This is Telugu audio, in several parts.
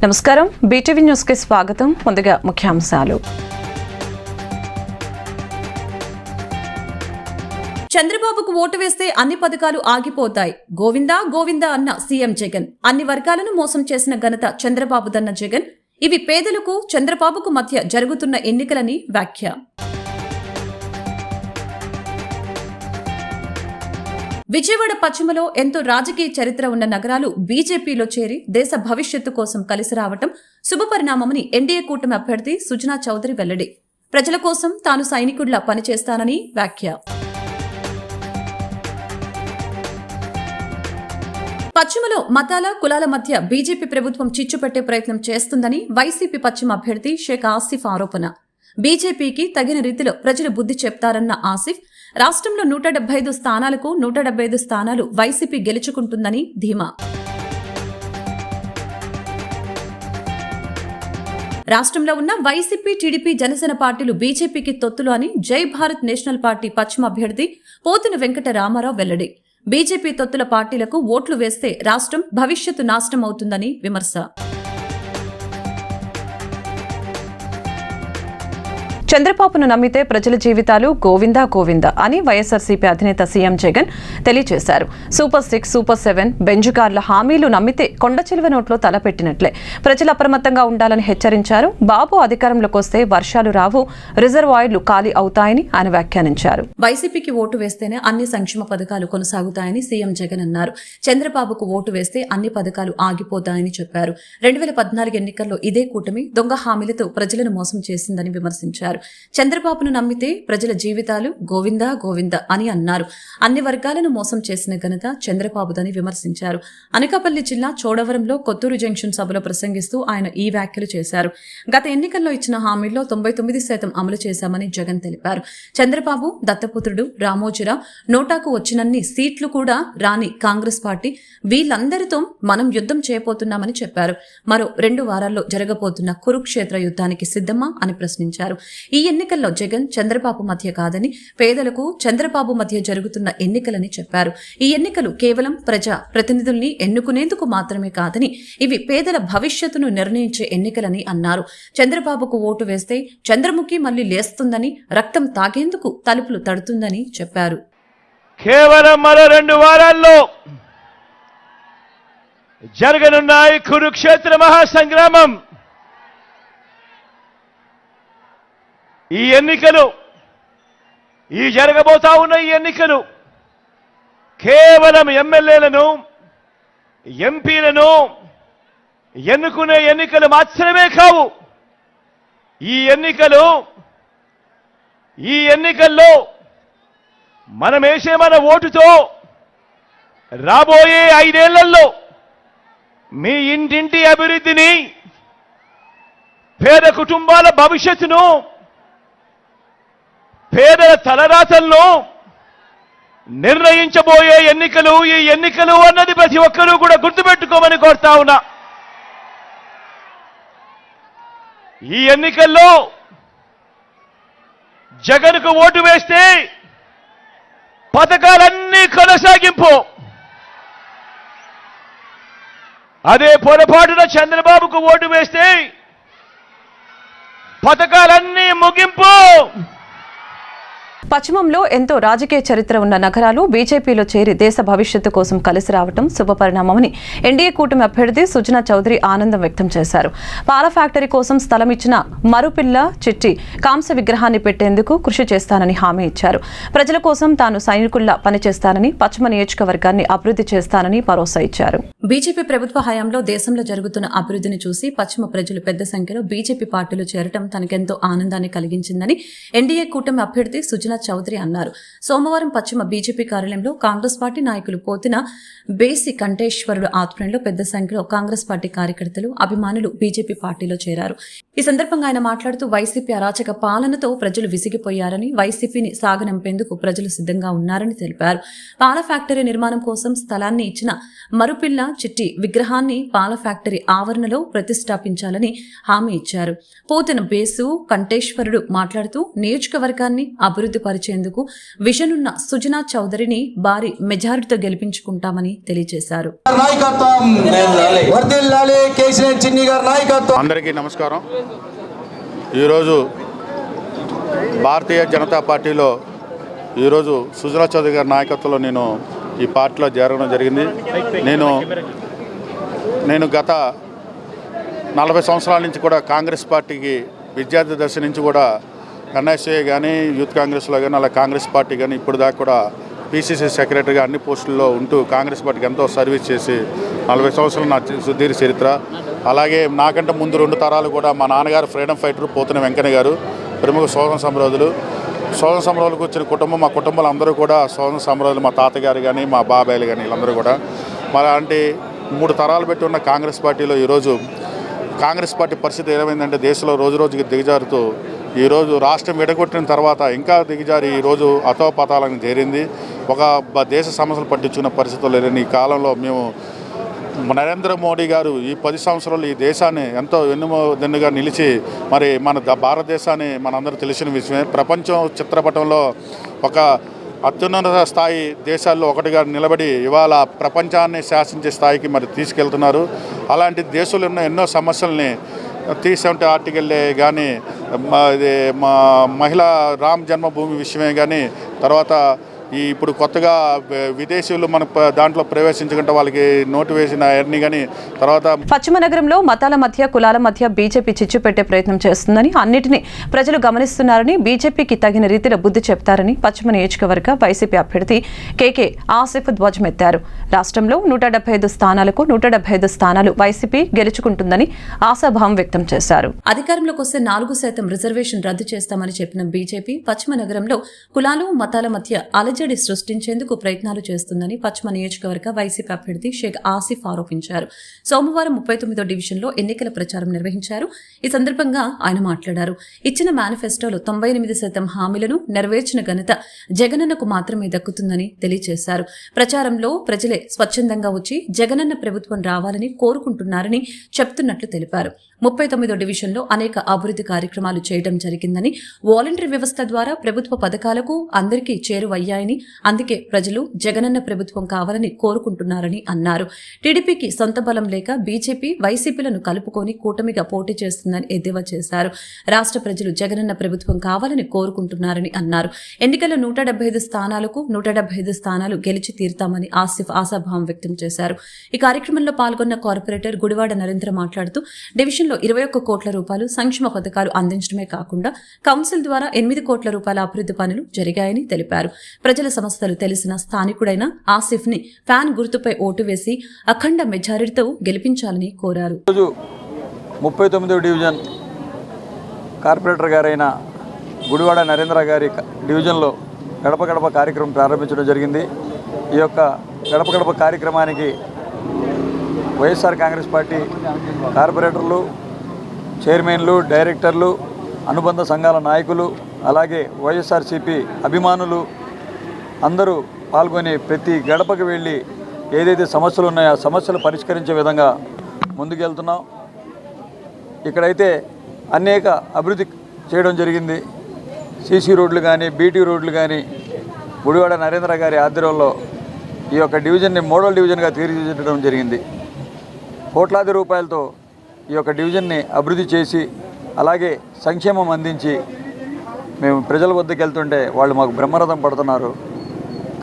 నమస్కారం, బీటీవీ న్యూస్ కి స్వాగతం. ముందుగా ముఖ్యాంశాలు. చంద్రబాబుకు ఓటు వేస్తే అన్ని పథకాలు ఆగిపోతాయి. గోవిందా గోవిందా అన్న సీఎం జగన్. అన్ని వర్గాలను మోసం చేసిన ఘనత చంద్రబాబుదన్న జగన్. ఇవి పేదలకు చంద్రబాబుకు మధ్య జరుగుతున్న ఎన్నికలని వ్యాఖ్య. విజయవాడ పశ్చిమలో ఎంతో రాజకీయ చరిత్ర ఉన్న నగరాలు బీజేపీలో చేరి దేశ భవిష్యత్తు కోసం కలిసి రావటం శుభపరిణామమని ఎన్డీఏ కూటమి అభ్యర్థి సుజనా చౌదరి వెల్లడి. ప్రజల కోసం తాను సైనికుడిలా పనిచేస్తానని వ్యాఖ్య. పశ్చిమలో మతాల కులాల మధ్య బీజేపీ ప్రభుత్వం చిచ్చుపెట్టే ప్రయత్నం చేస్తుందని వైసీపీ పశ్చిమ అభ్యర్థి షేక్ ఆసిఫ్ ఆరోపణ. బీజేపీకి తగిన రీతిలో ప్రజలు బుద్ధి చెప్తారన్న ఆసిఫ్ రాష్ట్రంలో 175 స్థానాలకు 175 స్థానాలు వైసీపీ గెలుచుకుంటుందని ధీమా. రాష్ట్రంలో ఉన్న వైసీపీ, టీడీపీ, జనసేన పార్టీలు బీజేపీకి తొత్తులు అని జై భారత్ నేషనల్ పార్టీ పశ్చిమ అభ్యర్థి పోతిన వెంకట రామారావు వెల్లడి. బీజేపీ తొత్తుల పార్టీలకు ఓట్లు వేస్తే రాష్ట్రం భవిష్యత్తు నాశనం అవుతుందని విమర్శ. చంద్రబాబును నమ్మితే ప్రజల జీవితాలు గోవిందా గోవిందా అని వైఎస్ఆర్సీపీ అధినేత సీఎం జగన్ తెలియజేశారు. సూపర్ 6, సూపర్ 7 బెంజు కార్ల హామీలు నమ్మితే కొండ చిలువ నోట్లో తలపెట్టినట్లే. ప్రజలు అప్రమత్తంగా ఉండాలని హెచ్చరించారు. బాబు అధికారంలోకి వస్తే వర్షాలు రావు, రిజర్వాయర్లు ఖాళీ అవుతాయని ఆయన వ్యాఖ్యానించారు. వైసీపీకి ఓటు వేస్తేనే అన్ని సంక్షేమ పథకాలు కొనసాగుతాయని సీఎం జగన్ అన్నారు. చంద్రబాబుకు ఓటు వేస్తే అన్ని పథకాలు ఆగిపోతాయని చెప్పారు. 2014 ఎన్నికల్లో ఇదే కూటమి దొంగ హామీలతో ప్రజలను మోసం చేసిందని విమర్శించారు. చంద్రబాబును నమ్మితే ప్రజల జీవితాలు గోవిందా గోవిందా అని అన్నారు. అన్ని వర్గాలను మోసం చేసిన ఘనత చంద్రబాబుదని విమర్శించారు. అనకాపల్లి జిల్లా చోడవరంలో కొత్తూరు జంక్షన్ సభలో ప్రసంగిస్తూ ఆయన ఈ వ్యాఖ్యలు చేశారు. గత ఎన్నికల్లో ఇచ్చిన హామీల్లో 99% అమలు చేశామని జగన్ తెలిపారు. చంద్రబాబు దత్తపుత్రుడు రామోజీరావు, నోటాకు వచ్చినన్ని సీట్లు కూడా రాని కాంగ్రెస్ పార్టీ, వీళ్ళందరితో మనం యుద్ధం చేయబోతున్నామని చెప్పారు. మరో 2 వారాల్లో జరగబోతున్న కురుక్షేత్ర యుద్ధానికి సిద్ధమా అని ప్రశ్నించారు. ఈ ఎన్నికల్లో జగన్ చంద్రబాబు మధ్య కాదని, పేదలకు చంద్రబాబు మధ్య జరుగుతున్న ఎన్నికలని చెప్పారు. ఈ ఎన్నికలు కేవలం ప్రజా ప్రతినిధుల్ని ఎన్నుకునేందుకు మాత్రమే కాదని, ఇవి పేదల భవిష్యత్తును నిర్ణయించే ఎన్నికలని అన్నారు. చంద్రబాబుకు ఓటు వేస్తే చంద్రముఖి మళ్లీ లేస్తుందని, రక్తం తాగేందుకు తలుపులు తడుతుందని చెప్పారు. కేవలం మరో 2 వారాల్లో జరగనున్నాయి కురుక్షేత్ర మహాసంగ్రామం. ఈ ఎన్నికలు, ఈ జరగబోతా ఉన్న ఈ ఎన్నికలు కేవలం ఎమ్మెల్యేలను, ఎంపీలను ఎన్నుకునే ఎన్నికలు మాత్రమే కావు. ఈ ఎన్నికల్లో మనం వేసే మన ఓటుతో రాబోయే 5 ఏళ్లలో మీ ఇంటింటి అభివృద్ధిని, పేద కుటుంబాల భవిష్యత్తును, పేదల తలరాతలను నిర్ణయించబోయే ఎన్నికలు ఈ ఎన్నికలు అన్నది ప్రతి ఒక్కరూ కూడా గుర్తుపెట్టుకోమని కోరుతా ఉన్నా. ఈ ఎన్నికల్లో జగన్కు ఓటు వేస్తే పథకాలన్నీ కొనసాగింపు, అదే పొరపాటున చంద్రబాబుకు ఓటు వేస్తే పథకాలన్నీ ముగింపు. పశ్చిమంలో ఎంతో రాజకీయ చరిత్ర ఉన్న నగరాలు బీజేపీలో చేరి దేశ భవిష్యత్తు కోసం కలిసి రావడం శుభపరిణామమని ఎన్డీఏ కూటమి అభ్యర్థి సుజనా చౌదరి ఆనందం వ్యక్తం చేశారు. పాల ఫ్యాక్టరీ కోసం స్థలం ఇచ్చిన మరుపిల్ల చిట్టి కాంస్య విగ్రహాన్ని పెట్టేందుకు కృషి చేస్తానని హామీ ఇచ్చారు. ప్రజల కోసం తాను సైనికుల్లా పనిచేస్తానని, పశ్చిమ నియోజకవర్గాన్ని అభివృద్ధి చేస్తానని భరోసా ఇచ్చారు. బీజేపీ ప్రభుత్వ హయాంలో దేశంలో జరుగుతున్న అభివృద్ధిని చూసి పశ్చిమ ప్రజలు పెద్ద సంఖ్యలో బీజేపీ పార్టీలో చేరటం తనకెంతో ఆనందాన్ని కలిగించిందని ఎన్డీఏ కూటమి అభ్యర్థి సుజనా చౌదరి అన్నారు. సోమవారం పశ్చిమ బీజేపీ కార్యాలయంలో కాంగ్రెస్ పార్టీ నాయకులు పోతిన బేసి కంఠేశ్వరుడు ఆధ్వర్యంలో పెద్ద సంఖ్యలో కాంగ్రెస్ పార్టీ కార్యకర్తలు, అభిమానులు బీజేపీ పార్టీలో చేరారు. ఈ సందర్భంగా ఆయన మాట్లాడుతూ వైసీపీ అరాచక పాలనతో ప్రజలు విసిగిపోయారని, వైసీపీని సాగనంపేందుకు ప్రజలు సిద్ధంగా ఉన్నారని తెలిపారు. పాల ఫ్యాక్టరీ నిర్మాణం కోసం స్థలాన్ని ఇచ్చిన మరుపిల్ల చిట్టి విగ్రహాన్ని పాల ఫ్యాక్టరీ ఆవరణలో ప్రతిష్టాపించాలని హామీ ఇచ్చారు. పోతెన బేసు కంఠేశ్వరుడు మాట్లాడుతూ నియోజకవర్గాన్ని అభివృద్ధి పరిచేందుకు విజన్ ఉన్న సుజనా చౌదరిని భారీ మెజారిటీతో గెలిపించుకుంటామని తెలియజేశారు. అందరికీ నమస్కారం. ఈరోజు భారతీయ జనతా పార్టీలో ఈరోజు సుజనా చౌదరి గారి నాయకత్వంలో నేను ఈ పార్టీలో చేరడం జరిగింది. నేను గత 40 సంవత్సరాల నుంచి కూడా కాంగ్రెస్ పార్టీకి విద్యార్థి దశ నుంచి కూడా ఎన్ఎస్ఏ కానీ యూత్ కాంగ్రెస్లో కానీ అలా కాంగ్రెస్ పార్టీ కానీ ఇప్పుడు దాకా కూడా పీసీసీ సెక్రటరీగా అన్ని పోస్టుల్లో ఉంటూ కాంగ్రెస్ పార్టీకి ఎంతో సర్వీస్ చేసి 40 సంవత్సరాలు నా సుదీర్ఘ చరిత్ర. అలాగే నాకంటే ముందు 2 తరాలు కూడా మా నాన్నగారు ఫ్రీడమ్ ఫైటర్ పోతెన వెంకన్న గారు ప్రముఖ స్వాతంత్ర సమరయోధులకు వచ్చిన కుటుంబం. మా కుటుంబాలు అందరూ కూడా స్వాతంత్ర సమరయోధులు. మా తాతగారు కానీ మా బాబాయిలు కానీ వీళ్ళందరూ కూడా అలాంటి 3 తరాలు పెట్టి ఉన్న కాంగ్రెస్ పార్టీలో ఈరోజు కాంగ్రెస్ పార్టీ పరిస్థితి ఏమైందంటే దేశంలో రోజుకి దిగజారుతూ ఈరోజు రాష్ట్రం విడగొట్టిన తర్వాత ఇంకా దిగజారి ఈరోజు అతోపతాలకు చేరింది. ఒక దేశ సమస్యలు పట్టించుకున్న పరిస్థితులు లేని ఈ కాలంలో మేము నరేంద్ర మోడీ గారు ఈ 10 సంవత్సరాలు ఈ దేశాన్ని ఎంతో వెన్నుదన్నుగా నిలిచి మరి మన భారతదేశాన్ని మనందరూ తెలిసిన విషయమే. ప్రపంచం చిత్రపటంలో ఒక అత్యున్నత స్థాయి దేశాల్లో ఒకటిగా నిలబడి ఇవాళ ప్రపంచాన్ని శాసించే స్థాయికి మరి తీసుకెళ్తున్నారు. అలాంటి దేశంలో ఉన్న ఎన్నో సమస్యల్ని 370 ఆర్టికల్లే కానీ ఇది మా మహిళా రామ్ జన్మభూమి విషయమే కానీ తర్వాత ఇప్పుడు కొత్తగా విదేశీయులు మన దాంట్లో ప్రవేశించకుండా వాళ్ళకి నోటు వేసిన అన్ని కానీ తర్వాత పశ్చిమ నగరంలో మతాల మధ్య కులాల మధ్య బీజేపీ చిచ్చు పెట్టే ప్రయత్నం చేస్తుందని, అన్నిటినీ ప్రజలు గమనిస్తున్నారని, బీజేపీకి తగిన రీతిలో బుద్ధి చెప్తారని పశ్చిమ నియోజకవర్గ వైసీపీ అభ్యర్థి కేకే ఆసిఫ్ ధ్వజమెత్తారు. రాష్ట్రంలో 175 స్థానాలకు 175 స్థానాలు వైసీపీ గెలుచుకుంటుందని ఆశాభావం వ్యక్తం చేశారు. అధికారంలోకి వస్తే 4% రిజర్వేషన్ రద్దు చేస్తామని చెప్పిన బీజేపీ పశ్చిమ నగరంలో కులాలు మతాల మధ్య అలజడి సృష్టించేందుకు ప్రయత్నాలు చేస్తుందని పశ్చిమ నియోజకవర్గ వైసీపీ అభ్యర్థి షేక్ ఆసిఫ్ ఆరోపించారు. సోమవారం 39వ డివిజన్లో ఎన్నికల ప్రచారం నిర్వహించారు. ఈ సందర్భంగా ఆయన మాట్లాడారు. ఇచ్చిన మేనిఫెస్టోలో 98% హామీలను నెరవేర్చిన ఘనత జగనన్నకు మాత్రమే దక్కుతుందని తెలియజేశారు. ప్రచారంలో ప్రజలే స్వచ్ఛందంగా వచ్చి జగనన్న ప్రభుత్వం రావాలని కోరుకుంటున్నారని చెప్తున్నట్లు తెలిపారు. 39వ డివిజన్లో అనేక అభివృద్ధి కార్యక్రమాలు చేయడం జరిగిందని, వాలంటరీ వ్యవస్థ ద్వారా ప్రభుత్వ పథకాలకు అందరికీ చేరువయ్యాయని, అందుకే ప్రజలు జగనన్న ప్రభుత్వం కావాలని కోరుకుంటున్నారని అన్నారు. టీడీపీకి సొంత బలం లేక బీజేపీ వైసీపీలను కలుపుకొని కూటమిగా పోటీ చేస్తుందని ఎద్దేవా చేశారు. రాష్ట్ర ప్రజలు జగనన్న ప్రభుత్వం కావాలని కోరుకుంటున్నారని అన్నారు. ఎన్నికల్లో 175 స్థానాలకు 175 స్థానాలు గెలిచి తీరుతామని ఆసిఫ్ ఆశాభావం వ్యక్తం చేశారు. ఈ కార్యక్రమంలో పాల్గొన్న కార్పొరేటర్ గుడివాడ నరేంద్ర మాట్లాడుతూ డివిజన్లో 21 కోట్ల రూపాయలు సంక్షేమ పథకాలు అందించడమే కాకుండా కౌన్సిల్ ద్వారా 8 కోట్ల రూపాయల అభివృద్ధి పనులు జరిగాయని తెలిపారు. ప్రజల సమస్యలు తెలిసిన స్థానికుడైన ఆసిఫ్ ని ఫ్యాన్ గుర్తుపై ఓటు వేసి అఖండ మెజారిటీతో గెలిపించాలని కోరారు. 39వ డివిజన్ కార్పొరేటర్ గారైన గుడివాడ నరేంద్ర గారి డివిజన్లో గడప గడప కార్యక్రమం ప్రారంభించడం జరిగింది. ఈ యొక్క గడప గడప కార్యక్రమానికి వైఎస్ఆర్ కాంగ్రెస్ పార్టీ కార్పొరేటర్లు, చైర్మన్లు, డైరెక్టర్లు, అనుబంధ సంఘాల నాయకులు, అలాగే వైఎస్ఆర్సీపీ అభిమానులు అందరూ పాల్గొని ప్రతి గడపకు వెళ్ళి ఏదైతే సమస్యలు ఉన్నాయో ఆ సమస్యలు పరిష్కరించే విధంగా ముందుకెళ్తున్నాం. ఇక్కడైతే అనేక అభివృద్ధి చేయడం జరిగింది. సీసీ రోడ్లు కానీ, బీటీ రోడ్లు కానీ గుడివాడ నరేంద్ర గారి ఆధ్వర్యంలో ఈ యొక్క డివిజన్ని మోడల్ డివిజన్గా తీర్చిదిద్దడం జరిగింది. కోట్లాది రూపాయలతో ఈ యొక్క డివిజన్ని అభివృద్ధి చేసి అలాగే సంక్షేమం అందించి మేము ప్రజల వద్దకు వెళ్తుంటే వాళ్ళు మాకు బ్రహ్మరథం పడుతున్నారు.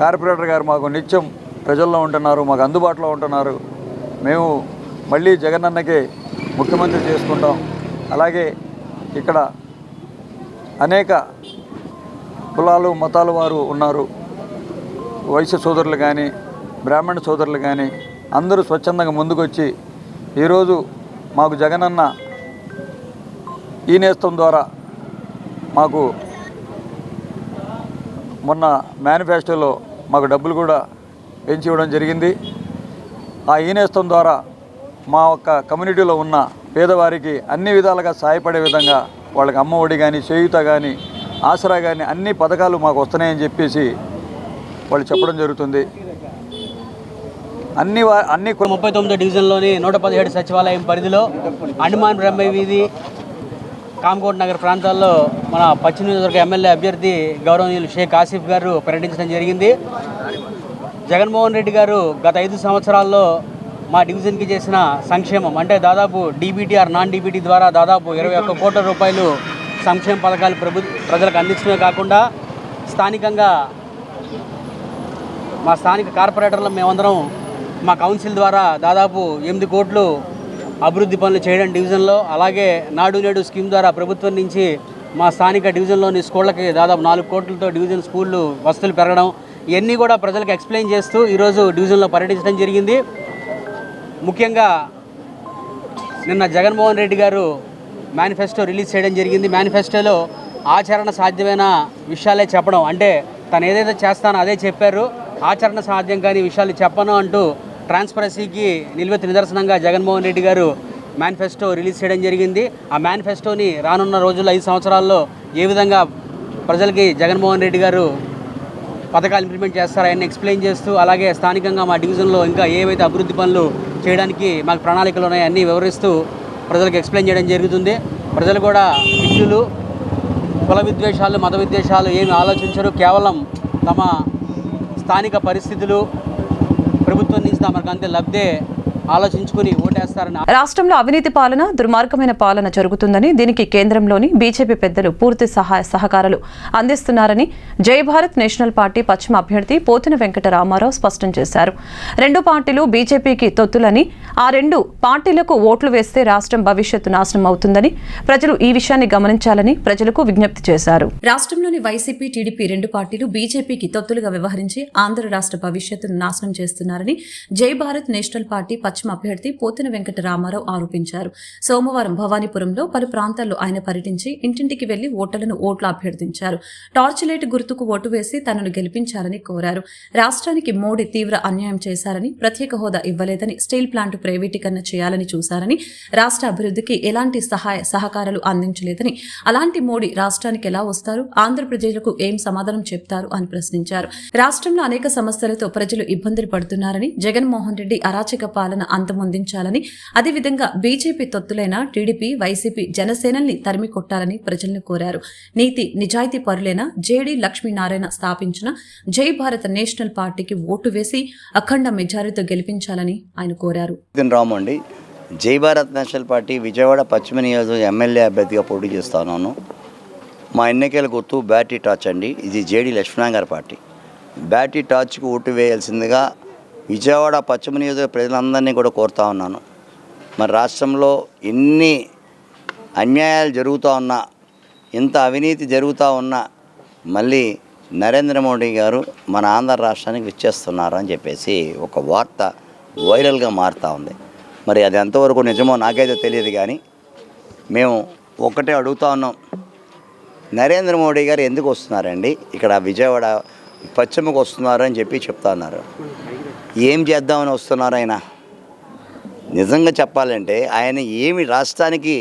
కార్పొరేటర్ గారు మాకు నిత్యం ప్రజల్లో ఉంటున్నారు, మాకు అందుబాటులో ఉంటున్నారు. మేము మళ్ళీ జగనన్నకే ముఖ్యమంత్రి చేసుకుంటాం. అలాగే ఇక్కడ అనేక కులాలు మతాల వారు ఉన్నారు. వైశ్య సోదరులు కానీ, బ్రాహ్మణ సోదరులు కానీ అందరూ స్వచ్ఛందంగా ముందుకొచ్చి ఈరోజు మాకు జగనన్న ఈ నేస్తం ద్వారా మాకు మొన్న మేనిఫెస్టోలో మాకు డబ్బులు కూడా పెంచి ఇవ్వడం జరిగింది. ఆ ఈ నేస్తం ద్వారా మా యొక్క కమ్యూనిటీలో ఉన్న పేదవారికి అన్ని విధాలుగా సహాయపడే విధంగా వాళ్ళకి అమ్మ ఒడి కానీ, చేయూత కానీ, ఆసరా కానీ అన్ని పథకాలు మాకు వస్తున్నాయని చెప్పేసి వాళ్ళు చెప్పడం జరుగుతుంది. అన్ని 39వ డివిజన్లోని 117 సచివాలయం పరిధిలో అండమాన్ బ్రహ్మ వీధి, కామకోట్ నగర్ ప్రాంతాల్లో మన పశ్చిమ నియోజకవర్గ ఎమ్మెల్యే అభ్యర్థి గౌరవనీయులు షేక్ ఆసిఫ్ గారు పర్యటించడం జరిగింది. జగన్మోహన్ రెడ్డి గారు గత 5 సంవత్సరాల్లో మా డివిజన్కి చేసిన సంక్షేమం అంటే దాదాపు డీబీటీఆర్, నాన్ డీబీటీ ద్వారా దాదాపు 21 కోట్ల రూపాయలు సంక్షేమ పథకాలు ప్రజలకు అందించడమే కాకుండా స్థానికంగా మా స్థానిక కార్పొరేటర్లు మేమందరం మా కౌన్సిల్ ద్వారా దాదాపు 8 కోట్లు అభివృద్ధి పనులు చేయడం డివిజన్లో, అలాగే నాడు నేడు స్కీమ్ ద్వారా ప్రభుత్వం నుంచి మా స్థానిక డివిజన్లోని స్కూళ్ళకి దాదాపు 4 కోట్లతో డివిజన్ స్కూళ్ళు వసతులు పెరగడం, ఇవన్నీ కూడా ప్రజలకు ఎక్స్ప్లెయిన్ చేస్తూ ఈరోజు డివిజన్లో పర్యటించడం జరిగింది. ముఖ్యంగా నిన్న జగన్మోహన్ రెడ్డి గారు మేనిఫెస్టో రిలీజ్ చేయడం జరిగింది. మేనిఫెస్టోలో ఆచరణ సాధ్యమైన విషయాలే చెప్పడం, అంటే తను ఏదైతే చేస్తానో అదే చెప్పారు, ఆచరణ సాధ్యం కాని విషయాలు చెప్పను అంటూ ట్రాన్స్పరెన్సీకి నిలువెత్తు నిదర్శనంగా జగన్మోహన్ రెడ్డి గారు మేనిఫెస్టో రిలీజ్ చేయడం జరిగింది. ఆ మేనిఫెస్టోని రానున్న రోజుల్లో 5 సంవత్సరాల్లో ఏ విధంగా ప్రజలకి జగన్మోహన్ రెడ్డి గారు పథకాలు ఇంప్లిమెంట్ చేస్తారో అవన్నీ ఎక్స్ప్లెయిన్ చేస్తూ, అలాగే స్థానికంగా మా డివిజన్లో ఇంకా ఏవైతే అభివృద్ధి పనులు చేయడానికి మాకు ప్రణాళికలు ఉన్నాయో అన్నీ వివరిస్తూ ప్రజలకు ఎక్స్ప్లెయిన్ చేయడం జరుగుతుంది. ప్రజలు కూడా విద్యులు, కుల విద్వేషాలు, మత విద్వేషాలు ఏమి ఆలోచించరు, కేవలం తమ స్థానిక పరిస్థితులు, ప్రభుత్వం నుంచి తమకు అంతే లబ్ధే ఆలోచించుకుని ఓటేస్తారని. రాష్ట్రంలో అవినీతి పాలన, దుర్మార్గమైన పాలన జరుగుతుందని, దీనికి కేంద్రంలోని బీజేపీ పెద్దలు పూర్తి సహాయ సహకారాలు అందిస్తున్నారని జై భారత్ నేషనల్ పార్టీ పశ్చిమ అభ్యర్థి పోతిన వెంకట రామారావు స్పష్టం చేశారు. 2 పార్టీలు బీజేపీకి తొత్తులని, ఆ 2 పార్టీలకు ఓట్లు వేస్తే రాష్ట్రం భవిష్యత్తు నాశనం అవుతుందని ప్రజలు ఈ విషయాన్ని గమనించాలని ప్రజలకు విజ్ఞప్తి చేశారు. రాష్ట్రంలోని వైసీపీ, టీడీపీ 2 పార్టీలు బీజేపీకి తొత్తులుగా వ్యవహరించి ఆంధ్ర రాష్ట్ర భవిష్యత్తును నాశనం చేస్తున్నారని జై భారత్ నేషనల్ పార్టీ పశ్చిమ అభ్యర్థి పోతిన వెంకట రామారావు ఆరోపించారు. సోమవారం భవానీపురంలో పలు ప్రాంతాల్లో ఆయన పర్యటించి ఇంటింటికి వెళ్లి ఓటర్లను ఓట్లు అభ్యర్థించారు. టార్చ్ లైట్ గుర్తుకు ఓటు వేసి తనను గెలిపించాలని కోరారు. రాష్ట్రానికి మోడీ తీవ్ర అన్యాయం చేశారని, ప్రత్యేక హోదా ఇవ్వలేదని, స్టీల్ ప్లాంట్ ప్రైవేటీకరణ చేయాలని చూశారని, రాష్ట్ర అభివృద్ధికి ఎలాంటి సహాయ సహకారాలు అందించలేదని, అలాంటి మోడీ రాష్ట్రానికి ఎలా వస్తారు, ఆంధ్రప్రదేశ్లకు ఏం సమాధానం చెప్తారు అని ప్రశ్నించారు. రాష్ట్రంలో అనేక సమస్యలతో ప్రజలు ఇబ్బందులు పడుతున్నారని, జగన్మోహన్ రెడ్డి అరాచక పాలన అంతమొందించాలని, అదేవిధంగా బీజేపీ తొత్తులైన టీడీపీ, వైసీపీ, జనసేనల్ని తరిమి కొట్టాలని ప్రజలను కోరారు. నీతి నిజాయితీ పరులైన జేడీ లక్ష్మీనారాయణ స్థాపించిన జై భారత్ నేషనల్ పార్టీకి ఓటు వేసి అఖండ మెజారిటీతో గెలిపించాలని ఆయన కోరారు. రామండి, జై భారత్ నేషనల్ పార్టీ విజయవాడ పశ్చిమ నియోజకవర్గ ఎమ్మెల్యే అభ్యర్థిగా పోటీ చేస్తున్నాను. మా ఎన్నికల గుర్తు బ్యాటరీ టార్చ్ అండి. ఇది జేడీ లక్ష్మీనారాయణ గారి పార్టీ. బ్యాటరీ టార్చ్కు ఓటు వేయాల్సిందిగా విజయవాడ పశ్చిమ నియోజకవర్గ ప్రజలందరినీ కూడా కోరుతా ఉన్నాను. మరి రాష్ట్రంలో ఎన్ని అన్యాయాలు జరుగుతూ ఉన్నా, ఇంత అవినీతి జరుగుతూ ఉన్నా, మళ్ళీ నరేంద్ర మోడీ గారు మన ఆంధ్ర రాష్ట్రానికి విచ్చేస్తున్నారని చెప్పేసి ఒక వార్త వైరల్గా మారుతూ ఉంది. మరి అది ఎంతవరకు నిజమో నాకైతే తెలియదు, కానీ మేము ఒకటే అడుగుతూ ఉన్నాం, నరేంద్ర మోడీ గారు ఎందుకు వస్తున్నారండి ఇక్కడ విజయవాడ పశ్చిమకు వస్తున్నారు అని చెప్పి చెప్తా ఉన్నారు. ఏం చేద్దామని వస్తున్నారు ఆయన? నిజంగా చెప్పాలంటే ఆయన ఏమి రాష్ట్రానికి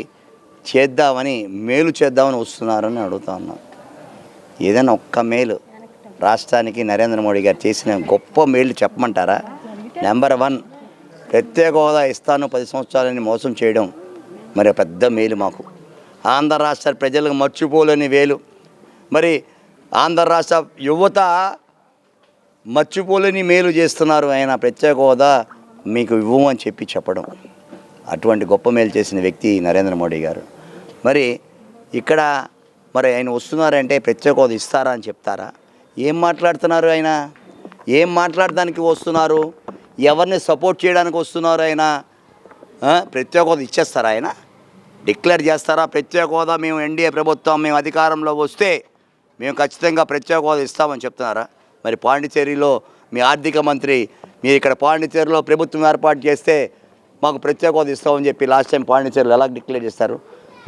చేద్దామని, మేలు చేద్దామని వస్తున్నారని అడుగుతా ఉన్నాం. ఏదైనా ఒక్క మేలు రాష్ట్రానికి నరేంద్ర మోడీ గారు చేసిన గొప్ప మేలు చెప్పమంటారా? నెంబర్ 1, ప్రత్యేక హోదా ఇస్తాను 10 సంవత్సరాలని మోసం చేయడం మరి పెద్ద మేలు మాకు. ఆంధ్ర రాష్ట్ర ప్రజలకు మర్చిపోలేని వేలు. మరి ఆంధ్ర రాష్ట్ర యువత మర్చిపోలేని మేలు చేస్తున్నారు. ఆయన ప్రత్యేక హోదా మీకు ఇవ్వమని చెప్పి చెప్పడం, అటువంటి గొప్ప మేలు చేసిన వ్యక్తి నరేంద్ర మోడీ గారు. మరి ఇక్కడ మరి ఆయన వస్తున్నారంటే ప్రత్యేక హోదా ఇస్తారా అని చెప్తారా? ఏం మాట్లాడుతున్నారు ఆయన? ఏం మాట్లాడడానికి వస్తున్నారు? ఎవరిని సపోర్ట్ చేయడానికి వస్తున్నారు ఆయన? ప్రత్యేక హోదా ఇచ్చేస్తారా ఆయన? డిక్లేర్ చేస్తారా ప్రత్యేక హోదా? మేము ఎన్డీఏ ప్రభుత్వం మేము అధికారంలో వస్తే మేము ఖచ్చితంగా ప్రత్యేక హోదా ఇస్తామని చెప్తున్నారా? మరి పాండిచేరిలో మీ ఆర్థిక మంత్రి, మీరు ఇక్కడ పాండిచేరిలో ప్రభుత్వం ఏర్పాటు చేస్తే మాకు ప్రత్యేక హోదా ఇస్తామని చెప్పి లాస్ట్ టైం పాండిచేరిలో ఎలా డిక్లేర్ చేస్తారు?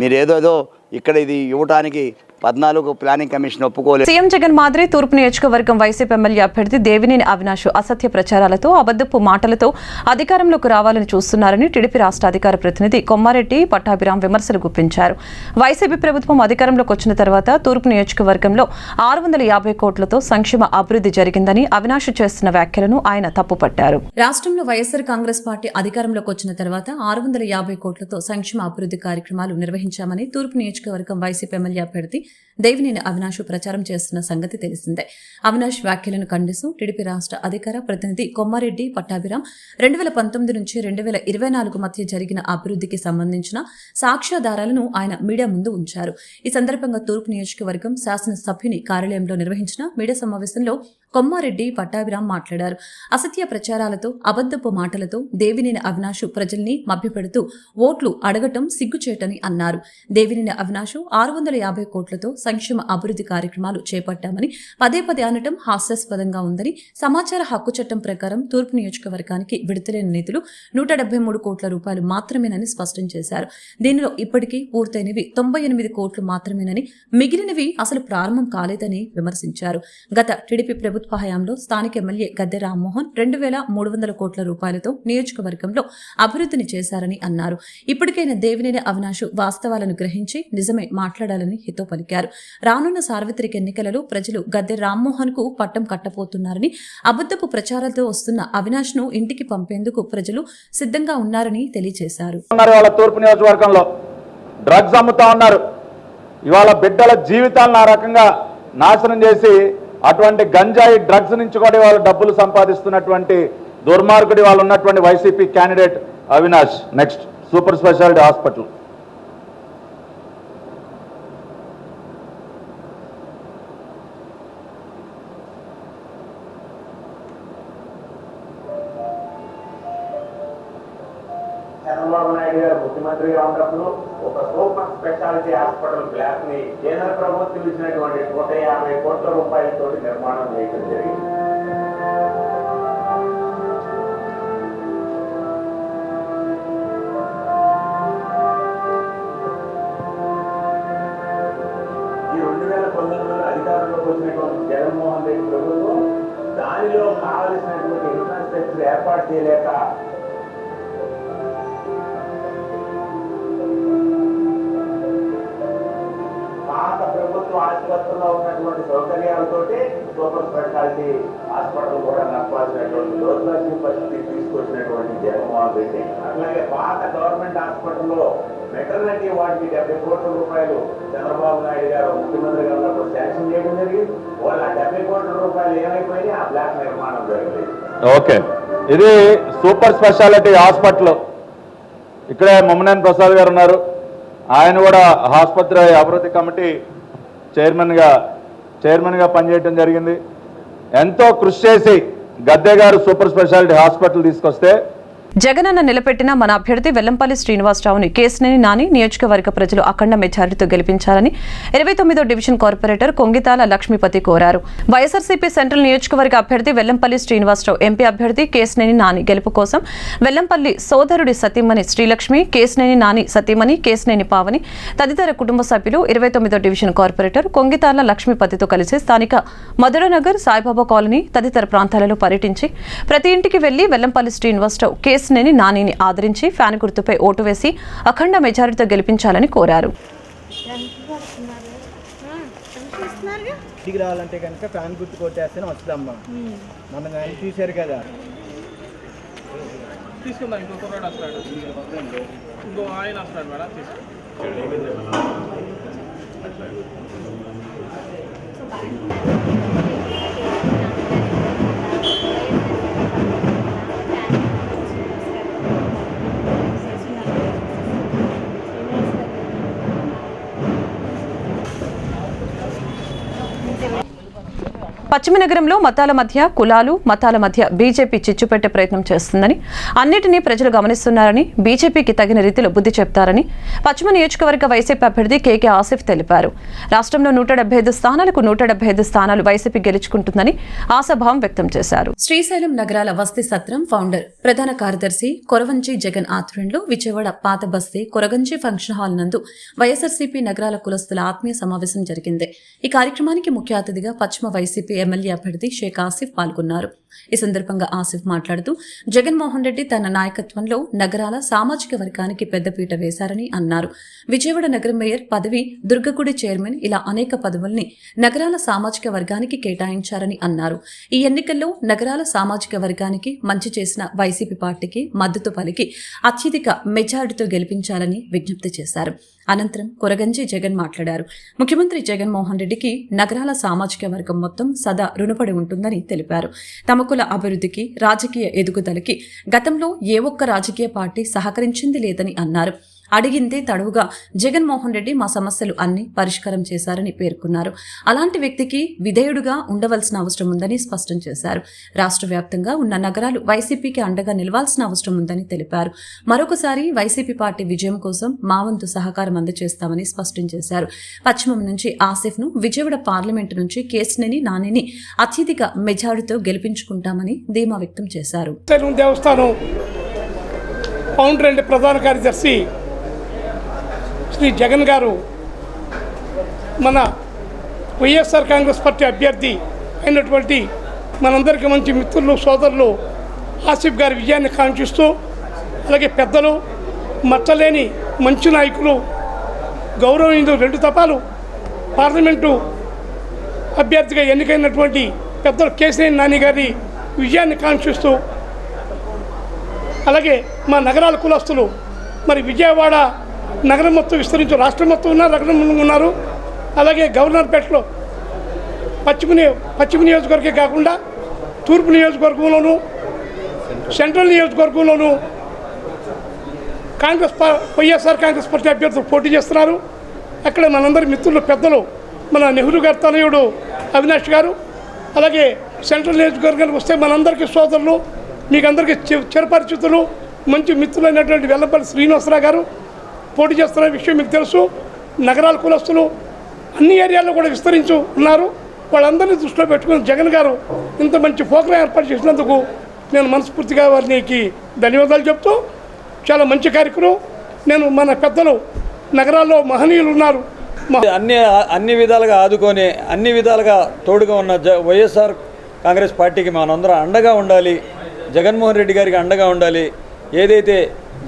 మీరు ఏదోదో ఇక్కడ ఇది ఇవ్వడానికి 14 ప్లానింగ్ కమిషన్ ఒప్పుకోలేదు. సీఎం జగన్ మాదిరి తూర్పు నియోజకవర్గం వైసీపీ ఎమ్మెల్యే అభ్యర్థి దేవినేని అవినాష్ అసత్య ప్రచారాలతో అబద్ధపు మాటలతో అధికారంలోకి రావాలని చూస్తున్నారని టీడీపీ రాష్ట్ర అధికార ప్రతినిధి కొమ్మారెడ్డి పట్టాభిరామ్ విమర్శలు గుప్పించారు. వైసీపీ ప్రభుత్వం అధికారంలోకి వచ్చిన తర్వాత తూర్పు నియోజకవర్గంలో 650 కోట్లతో సంక్షేమ అభివృద్ధి జరిగిందని అవినాష్ చేస్తున్న వ్యాఖ్యలను ఆయన తప్పుపట్టారు. రాష్ట్రంలో వైఎస్సార్ కాంగ్రెస్ పార్టీ అధికారంలోకి వచ్చిన తర్వాత 650 కోట్లతో సంక్షేమ అభివృద్ధి కార్యక్రమాలు నిర్వహించామని తూర్పు నియోజకవర్గం వైసీపీ ఎమ్మెల్యే అభ్యర్థి దేవినేని అవినాష్ ప్రచారం చేస్తున్న సంగతి తెలిసిందే. అవినాష్ వ్యాఖ్యలను ఖండిస్తూ టీడీపీ రాష్ట్ర అధికార ప్రతినిధి కొమ్మారెడ్డి పట్టాభిరామ్ 2019 నుంచి 2024 మధ్య జరిగిన అభివృద్ధికి సంబంధించిన సాక్ష్యాధారాలను ఆయన మీడియా ముందు ఉంచారు. ఈ సందర్భంగా తూర్పు నియోజకవర్గం శాసనసభ్యుని కార్యాలయంలో నిర్వహించిన మీడియా సమావేశంలో కొమ్మారెడ్డి పట్టాభిరామ్ మాట్లాడారు. అసత్య ప్రచారాలతో అబద్ధపు మాటలతో దేవినేని అవినాష్ ప్రజల్ని మభ్యపెడుతూ ఓట్లు అడగటం సిగ్గుచేటని అన్నారు. దేవినేని అవినాష్ 650 కోట్లతో సంక్షేమ అభివృద్ధి కార్యక్రమాలు చేపట్టామని పదే పదే అనటం హాస్యాస్పదంగా ఉందని, సమాచార హక్కు చట్టం ప్రకారం తూర్పు నియోజకవర్గానికి విడుదలైన నిధులు 173 కోట్ల రూపాయలు మాత్రమేనని స్పష్టం చేశారు. దీనిలో ఇప్పటికీ పూర్తయినవి 98 కోట్లు మాత్రమేనని, మిగిలినవి అసలు ప్రారంభం కాలేదని విమర్శించారు. గత టీడీపీ ప్రభుత్వ హయాంలో స్థానిక ఎమ్మెల్యే గద్దె రామ్మోహన్ 2300 కోట్ల రూపాయలతో నియోజకవర్గంలో అభివృద్ధిని చేశారని అన్నారు. ఇప్పటికైనా దేవినేని అవినాష్ వాస్తవాలను గ్రహించి నిజమే మాట్లాడాలని హితో పలికారు. రానున్న సార్వత్రిక ఎన్నికలలో ప్రజలు గద్దె రామ్మోహన్ కు పట్టం కట్టబోతున్నారని, అబద్ధపు ప్రచారాలతో వస్తున్న అవినాష్ ను ఇంటికి పంపేందుకు ప్రజలు సిద్ధంగా ఉన్నారని తెలియజేశారు. తూర్పు నియోజకవర్గంలో డ్రగ్స్ అమ్ముతా ఉన్నారు. ఇవాళ బిడ్డల జీవితాలను ఆ రకంగా నాశనం చేసి అటువంటి గంజాయి డ్రగ్స్ నుంచి కూడా వాళ్ళు డబ్బులు సంపాదిస్తున్నటువంటి దుర్మార్గుడి వాళ్ళు ఉన్నటువంటి YCP candidate Avinash. Next super speciality hospital. Chandrababu Naidu గారు ముఖ్యమంత్రిగా ఉన్నప్పుడు ఒక సూపర్ స్పెషాలిటీ హాస్పిటల్ బ్లాక్ ని కేంద్ర ప్రభుత్వం ఇచ్చినటువంటి 150 కోట్ల రూపాయలతో నిర్మాణం చేయడం జరిగింది. ఈ 2019లో అధికారంలోకి వచ్చినటువంటి జగన్మోహన్ రెడ్డి ప్రభుత్వం దానిలో కావలసినటువంటి ఇన్ఫ్రాస్ట్రక్చర్ ఏర్పాటు చేయలేక ఆసుపత్రిలో ఉన్నటువంటి సౌకర్యాలతోటి సూపర్ స్పెషాలిటీ హాస్పిటల్ కూడా నడపాల్సినటువంటి దౌర్భాగ్య పరిస్థితి తీసుకొచ్చినటువంటి జగన్మోహన్ రెడ్డి. అట్లాగే పాత గవర్నమెంట్ హాస్పిటల్లో మెటర్నిటీ వాటికి 70 కోట్ల రూపాయలు చంద్రబాబు నాయుడు గారు ముఖ్యమంత్రిగా ఉన్నప్పుడు శాంక్షన్ చేయడం జరిగింది. వాళ్ళు ఆ 70 కోట్ల రూపాయలు ఏమైపోయినాయి, ఆ బ్లాక్ నిర్మాణం జరిగింది. ఓకే, ఇది సూపర్ స్పెషాలిటీ హాస్పిటల్. ఇక్కడే మొమ్మనేని ప్రసాద్ గారు ఉన్నారు. ఆయన కూడా ఆసుపత్రి అభివృద్ధి కమిటీ చైర్మన్గా పనిచేయడం జరిగింది. ఎంతో కృషి చేసి గద్దె గారు సూపర్ స్పెషాలిటీ హాస్పిటల్ తీసుకొస్తే జగనన్న నిలబెట్టిన మన అభ్యర్థి వెల్లంపల్లి శ్రీనివాసరావుని కేసినేని నాని నియోజకవర్గ ప్రజలు అఖండ మెజారిటీతో గెలిపించాలని 29వ డివిజన్ కార్పొరేటర్ కొంగితాల లక్ష్మీపతి కోరారు. వైఎస్ఆర్సీపీ సెంట్రల్ నియోజకవర్గ అభ్యర్థి వెల్లంపల్లి శ్రీనివాసరావు, ఎంపీ అభ్యర్థి కేసినేని నాని గెలుపు కోసం వెల్లంపల్లి సోదరుడి సతీమణి శ్రీలక్ష్మి, కేసినేని నాని సతీమణి కేసినేని పావని తదితర కుటుంబ సభ్యులు 29వ డివిజన్ కార్పొరేటర్ కొంగితాల లక్ష్మీపతితో కలిసి స్థానిక మధురనగర్, సాయిబాబా కాలనీ తదితర ప్రాంతాలలో పర్యటించి ప్రతి ఇంటికి వెళ్లి వెల్లంపల్లి శ్రీనివాసరావు కేసినేని నానిని ఆదరించి ఫ్యాన్ గుర్తుపై ఓటు వేసి అఖండ మెజారిటీతో గెలిపించాలని కోరారు. ఇంటికి రావాలంటే కనుక ఫ్యాన్ గుర్తు కొట్టేస్తేనే వస్తుందమ్మా. మనం ఆయన చూశారు కదా. తీసుకుందాం, ఇంకో కుర్రాడు వస్తాడు, ఇంకో ఆయన వస్తాడు మేడం. పశ్చిమ నగరంలో మతాల మధ్య కులాలు మతాల మధ్య బీజేపీ చిచ్చుపెట్టే ప్రయత్నం చేస్తుందని, అన్నిటినీ ప్రజలు గమనిస్తున్నారని, బీజేపీకి తగిన రీతిలో బుద్ధి చెప్తారని పశ్చిమ నియోజకవర్గ వైసీపీ అభ్యర్థి కేకే ఆసిఫ్ తెలిపారు. రాష్ట్రంలో 175 స్థానాలకు 175 స్థానాలు వైసీపీ గెలుచుకుంటుందని ఆశాభావం వ్యక్తం చేశారు. శ్రీశైలం నగరాల వస్తీ సత్రం ఫౌండర్ ప్రధాన కార్యదర్శి కొరవంజి జగన్ ఆధ్వర్యంలో విజయవాడ పాత బస్తీ కొరగంజి ఫంక్షన్ హాల్ నందు వైఎస్ఆర్సీపీ నగరాల కులస్తుల ఆత్మీయ సమావేశం జరిగింది. ఈ కార్యక్రమానికి ముఖ్య అతిథిగా పశ్చిమ వైసీపీ ఎమ్మెల్యే అభ్యర్థి షేక్ ఆసిఫ్ పాల్గొన్నారు. ఈ సందర్భంగా ఆసిఫ్ మాట్లాడుతూ జగన్మోహన్ రెడ్డి తన నాయకత్వంలో నగరాల సామాజిక వర్గానికి పెద్దపీట వేశారని అన్నారు. విజయవాడ నగర మేయర్ పదవి, దుర్గగుడి చైర్మన్ ఇలా అనేక పదవుల్ని నగరాల సామాజిక వర్గానికి కేటాయించారని అన్నారు. ఈ ఎన్నికల్లో నగరాల సామాజిక వర్గానికి మంచి చేసిన వైసీపీ పార్టీకి మద్దతు పలికి అత్యధిక మెజారిటీతో గెలిపించాలని విజ్ఞప్తి చేశారు. అనంతరం కొరగంజి జగన్ మాట్లాడారు. ముఖ్యమంత్రి జగన్మోహన్ రెడ్డికి నగరాల సామాజిక వర్గం మొత్తం సదా రుణపడి ఉంటుందని తెలిపారు. తమ కుల అభివృద్ధికి, రాజకీయ ఎదుగుదలకి గతంలో ఏ ఒక్క రాజకీయ పార్టీ సహకరించింది లేదని అన్నారు. అడిగిందే తడవుగా జగన్మోహన్ రెడ్డి మా సమస్యలు అన్ని పరిష్కారం చేశారని పేర్కొన్నారు. అలాంటి వ్యక్తికి విధేయుడుగా ఉండవలసిన అవసరం ఉందని స్పష్టం చేశారు. రాష్ట్ర వ్యాప్తంగా ఉన్న నగరాలు వైసీపీకి అండగా నిలవాల్సిన అవసరం ఉందని తెలిపారు. మరొకసారి వైసీపీ పార్టీ విజయం కోసం మా వంతు సహకారం అందజేస్తామని స్పష్టం చేశారు. పశ్చిమం నుంచి ఆసిఫ్ ను, విజయవాడ పార్లమెంటు నుంచి కేసినేని నానిని అత్యధిక మెజారిటీతో గెలిపించుకుంటామని ధీమా వ్యక్తం చేశారు. దేవస్థానం ఫౌండర్ అండ్ ప్రధాన కార్యదర్శి శ్రీ జగన్ గారు మన వైఎస్ఆర్ కాంగ్రెస్ పార్టీ అభ్యర్థి అయినటువంటి మనందరికీ మంచి మిత్రులు, సోదరులు ఆసిఫ్ గారి విజయాన్ని కాంక్షిస్తూ, అలాగే పెద్దలు, మచ్చలేని మంచి నాయకులు, గౌరవనీయులు 2 తపాలు పార్లమెంటు అభ్యర్థిగా ఎన్నికైనటువంటి పెద్దలు కేసినేని నాని గారి విజయాన్ని కాంక్షిస్తూ, అలాగే మా నగరాల కులస్తులు మరి విజయవాడ నగరం మొత్తం విస్తరించు, రాష్ట్రం మొత్తం ఉన్నారు, నగరం ఉన్నారు. అలాగే గవర్నర్పేటలో పశ్చిమ నియోజకవర్గం కాకుండా తూర్పు నియోజకవర్గంలోనూ, సెంట్రల్ నియోజకవర్గంలోనూ వైఎస్ఆర్ కాంగ్రెస్ పార్టీ అభ్యర్థులు పోటీ చేస్తున్నారు. అక్కడ మనందరి మిత్రులు, పెద్దలు, మన నెహ్రూ గారి తనయుడు అవినాష్ గారు, అలాగే సెంట్రల్ నియోజకవర్గానికి వస్తే మనందరికీ సోదరులు, మీకు అందరికీ చిరపరిచితులు, మంచి మిత్రులైనటువంటి వెల్లంపల్లి శ్రీనివాసరావు గారు పోటీ చేస్తున్న విషయం మీకు తెలుసు. నగరాల కులస్తులు అన్ని ఏరియాల్లో కూడా విస్తరించు ఉన్నారు. వాళ్ళందరినీ దృష్టిలో పెట్టుకుని జగన్ గారు ఇంత మంచి ప్రోగ్రాం ఏర్పాటు చేసినందుకు నేను మనస్ఫూర్తిగా వారికి ధన్యవాదాలు చెప్తూ, చాలా మంచి కార్యక్రమం. నేను మన పెద్దలు నగరాల్లో మహనీయులు ఉన్నారు, అన్ని విధాలుగా ఆదుకొని అన్ని విధాలుగా తోడుగా ఉన్న వైఎస్ఆర్ కాంగ్రెస్ పార్టీకి మనందరం అండగా ఉండాలి, జగన్మోహన్ రెడ్డి గారికి అండగా ఉండాలి. ఏదైతే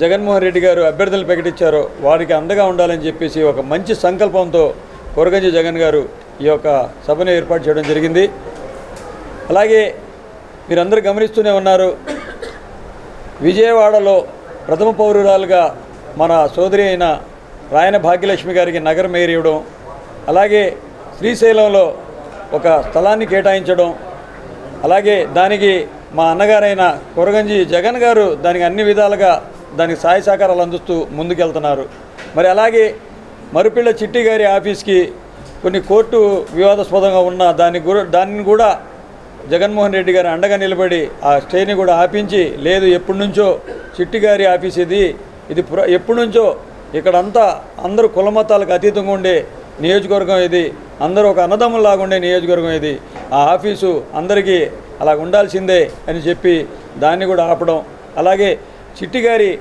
జగన్మోహన్ రెడ్డి గారు అభ్యర్థులు ప్రకటించారో వారికి అండగా ఉండాలని చెప్పేసి ఒక మంచి సంకల్పంతో కొరగంజి జగన్ గారు ఈ యొక్క సభను ఏర్పాటు చేయడం జరిగింది. అలాగే మీరందరూ గమనిస్తూనే ఉన్నారు, విజయవాడలో ప్రథమ పౌరురాలుగా మన సోదరి అయిన రాయన భాగ్యలక్ష్మి గారికి నగర మేయర్ ఇవ్వడం, అలాగే శ్రీశైలంలో ఒక స్థలాన్ని కేటాయించడం, అలాగే దానికి మా అన్నగారైన కొరగంజి జగన్ గారు దానికి అన్ని విధాలుగా దానికి సహాయ సహకారాలు అందిస్తూ ముందుకెళ్తున్నారు. మరి అలాగే మరుపిళ్ళ చిట్టి గారి ఆఫీస్కి కొన్ని కోర్టు వివాదాస్పదంగా ఉన్న దాన్ని కూడా జగన్మోహన్ రెడ్డి గారు అండగా నిలబడి ఆ స్టేని కూడా ఆపించి, లేదు ఎప్పటి నుంచో చిట్టి గారి ఆఫీస్ ఇది ఎప్పటి నుంచో ఇక్కడంతా అందరూ కులమతాలకు అతీతంగా ఉండే నియోజకవర్గం ఇది, అందరూ ఒక అన్నదమ్ములాగా ఉండే నియోజకవర్గం ఇది, ఆ ఆఫీసు అందరికీ అలా ఉండాల్సిందే అని చెప్పి దాన్ని కూడా ఆపడం. అలాగే చిట్టి గారి